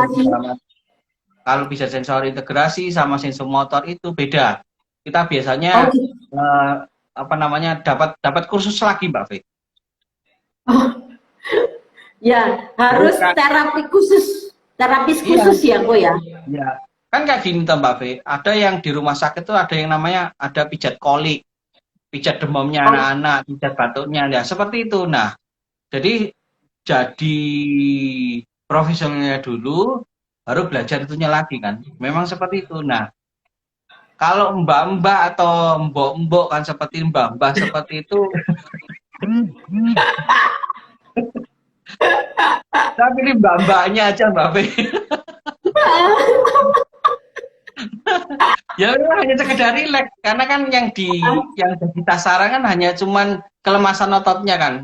kalau pijat sensori integrasi sama sensomotor itu beda. Kita biasanya apa namanya dapat kursus lagi Mbak V. Ya, harus terapi khusus, terapis khusus ya kok ya. Ya, kan kayak gini toh Mbak V. Ada yang di rumah sakit tuh ada yang namanya ada pijat kolik, pijat demamnya anak-anak, pijat batuknya, ya seperti itu. Nah, jadi profesionalnya dulu, baru belajar itunya lagi kan. Memang seperti itu. Nah, kalau mbak-mbak atau mbok-mbok kan seperti mbak-mbak seperti itu. Tapi ini mbak-mbaknya aja Mbak P. Ya hanya sekedar rileks, karena kan yang jadi sasaran kan hanya cuman kelemasan ototnya kan.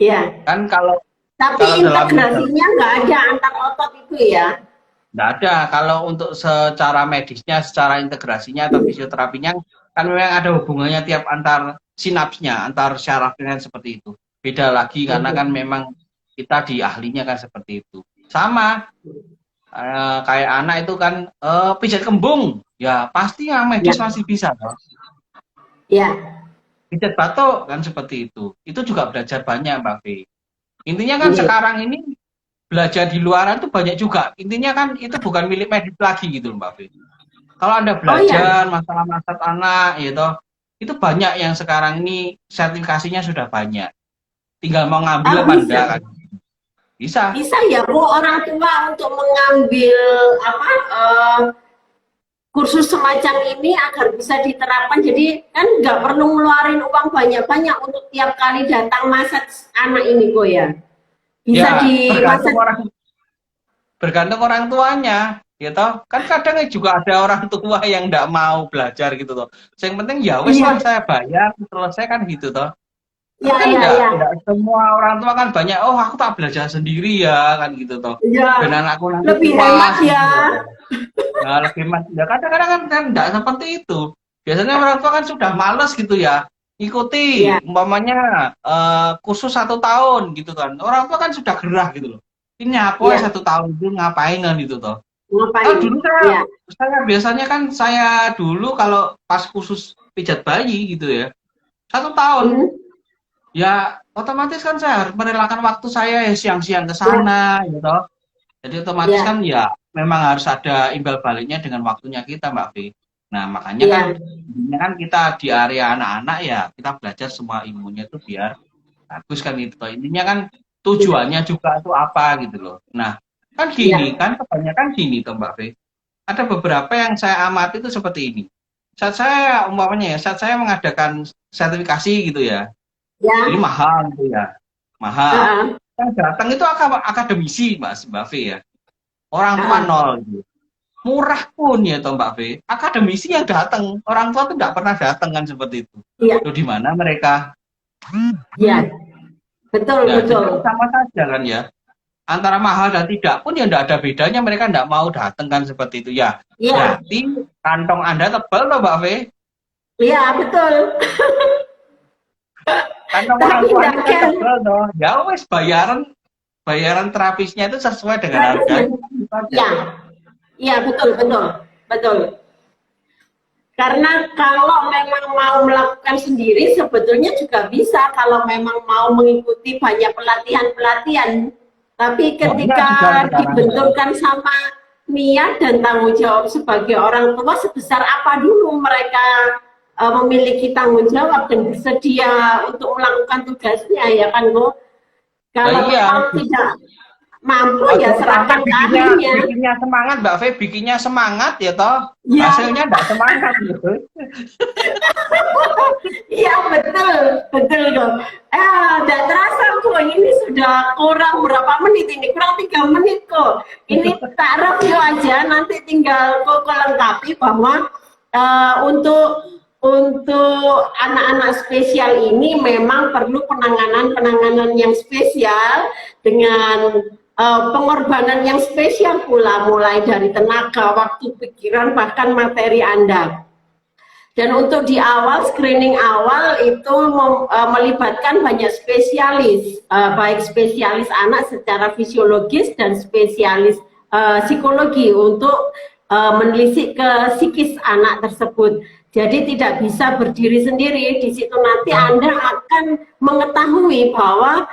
Iya. Kan kalau integrasinya nggak ada antar otot itu ya? Nggak ada. Kalau untuk secara medisnya, secara integrasinya atau fisioterapinya kan memang ada hubungannya tiap antar sinapsnya, antar syarafnya seperti itu. Beda lagi karena kan memang kita di ahlinya kan seperti itu. Sama kayak anak itu kan pijat kembung, ya pasti yang medis masih bisa loh. Ya. Pijat batuk kan seperti itu. Itu juga belajar banyak Mbak V. Intinya kan sekarang ini belajar di luaran itu banyak juga. Intinya kan itu bukan milik medis lagi gitu Mbak V. Kalau Anda belajar masalah anak gitu, itu banyak yang sekarang ini sertifikasinya sudah banyak. Tinggal mau ngambil apa enggak kan. Bisa ya Bu, orang tua untuk mengambil kursus semacam ini agar bisa diterapkan. Jadi kan nggak perlu ngeluarin uang banyak-banyak untuk tiap kali datang massage anak ini kok ya. Bisa ya, bergantung orang tuanya gitu. Kan kadang juga ada orang tua yang nggak mau belajar gitu toh. Yang penting ya wes lah saya bayar, selesai kan gitu toh. Enggak semua orang tua kan banyak, oh aku tak belajar sendiri ya kan gitu toh. Dan anakku nanti lebih hemat ya. Nah, lebih hemat. Ya kadang-kadang kan enggak seperti itu. Biasanya orang tua kan sudah males gitu ya. ikuti Iya, umpamanya kursus 1 tahun gitu kan. Orang tua kan sudah gerah gitu loh. Ini apa ya iya. 1 tahun itu ngapain kan itu toh. Ngapain? Dulu Iya. saya biasanya kan saya dulu kalau pas khusus pijat bayi gitu ya, 1 tahun Hmm, ya otomatis kan saya harus merelakan waktu saya ya siang-siang ke iya, sana gitu. Jadi otomatis iya, kan ya memang harus ada imbal baliknya dengan waktunya kita Mbak Vi. Nah makanya kan iya, intinya kan kita di area anak-anak ya kita belajar semua ilmunya itu biar bagus kan itu. Intinya kan iya, tujuannya juga itu apa gitu loh. Nah kan gini iya, kan kebanyakan gini tuh Mbak Vi. Ada beberapa yang saya amati itu seperti ini. Saat saya umpamanya ya, saat saya mengadakan sertifikasi gitu ya, ini iya, mahal gitu ya, mahal. heeh, Yang datang itu akademisi Mbak V ya, orang tua heeh. nol gitu. Murah pun ya toh Mbak V, akademisi yang datang, orang tua tuh nggak pernah datang kan seperti itu. Iya, Loh di mana mereka? iya, betul, Ya jadi betul. sama saja kan ya. Antara mahal dan tidak pun ya nggak ada bedanya mereka nggak mau datang kan seperti itu ya. Iya, Berarti kantong Anda tebal loh Mbak V. iya, betul. Kantong orang Tapi enggak tuanya kan kan, tebal toh. Ya wes bayaran bayaran terapisnya itu sesuai dengan gratisnya. harganya kan gitu aja. Iya, iya, betul, betul, betul. Karena kalau memang mau melakukan sendiri sebetulnya juga bisa kalau memang mau mengikuti banyak pelatihan-pelatihan. Tapi Banyak ketika juga sekarang ya. dibenturkan sama niat dan tanggung jawab sebagai orang tua sebesar apa dulu mereka memiliki tanggung jawab dan bersedia untuk melakukan tugasnya ya kan Bu? Nah Kalau iya, memang tidak mampu ojo ya sampai serahkan ke bikinnya ahlinya. bikinnya semangat Mbak Fe, bikinnya semangat ya toh. Ya, Hasilnya enggak semangat gitu. iya betul, betul kok. Tidak terasa kok ini sudah kurang berapa menit ini, kurang 3 menit kok. Ini tak review aja, nanti tinggal kok lengkapi bahwa untuk anak-anak spesial ini memang perlu penanganan yang spesial dengan pengorbanan yang spesial pula, mulai dari tenaga, waktu, pikiran, bahkan materi Anda. Dan untuk di awal, screening awal itu melibatkan banyak spesialis, baik spesialis anak secara fisiologis dan spesialis psikologi untuk menelisik ke psikis anak tersebut. Jadi tidak bisa berdiri sendiri. Di situ nanti Anda akan mengetahui bahwa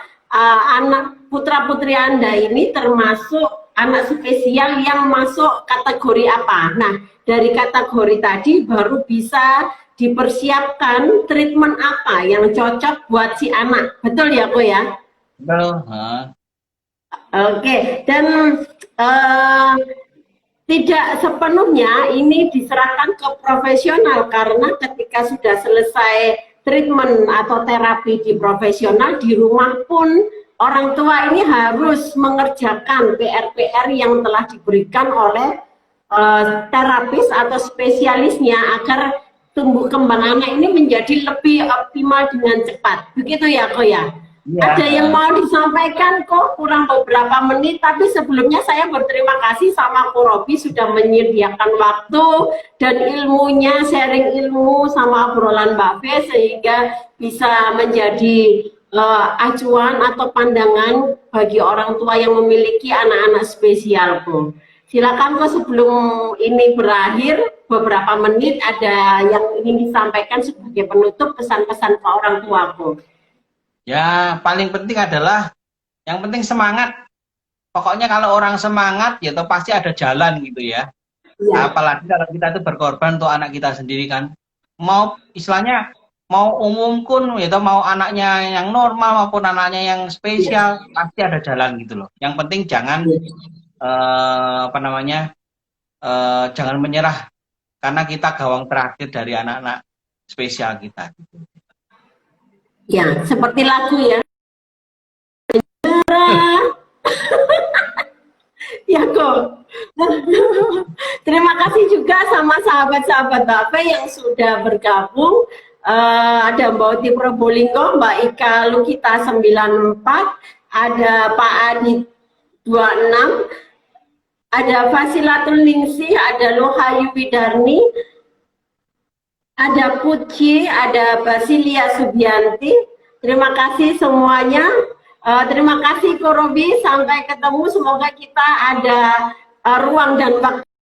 anak putra-putri Anda ini termasuk anak spesial yang masuk kategori apa. Nah, dari kategori tadi baru bisa dipersiapkan treatment apa yang cocok buat si anak. Betul ya, Ko ya? Betul. Oke, dan uh, tidak sepenuhnya ini diserahkan ke profesional karena ketika sudah selesai treatment atau terapi di profesional, di rumah pun orang tua ini harus mengerjakan PR-PR yang telah diberikan oleh terapis atau spesialisnya agar tumbuh kembang anak ini menjadi lebih optimal dengan cepat. Begitu ya, Ko ya? Iya. Ada yang mau disampaikan kok kurang beberapa menit, tapi sebelumnya saya berterima kasih sama Ko Robi sudah menyediakan waktu dan ilmunya, sharing ilmu sama obrolan Mbak Fe sehingga bisa menjadi acuan atau pandangan bagi orang tua yang memiliki anak-anak spesial, Ko. Silakan Ko sebelum ini berakhir beberapa menit ada yang ingin disampaikan sebagai penutup pesan-pesan ke orang tua, Ko. Ya, paling penting adalah yang penting semangat. Pokoknya kalau orang semangat ya toh pasti ada jalan gitu ya. Ya. Apalagi kalau kita itu berkorban untuk anak kita sendiri kan. Mau istilahnya mau umum pun ya toh mau anaknya yang normal maupun anaknya yang spesial pasti ada jalan gitu loh. Yang penting jangan apa namanya? Jangan menyerah karena kita gawang terakhir dari anak-anak spesial kita gitu. Ya, seperti lagu ya. Ya kok. Terima kasih juga sama sahabat-sahabat Bape yang sudah bergabung. Ada Mbak Oti Probolinggo, Mbak Ika Lukita 94, ada Pak Adi 26, ada Fasilatul Ningsih, ada Lohayu Widarni, ada Puci, ada Basilia Subianti. Terima kasih semuanya. Terima kasih Ko Robi, sampai ketemu. Semoga kita ada ruang dan waktu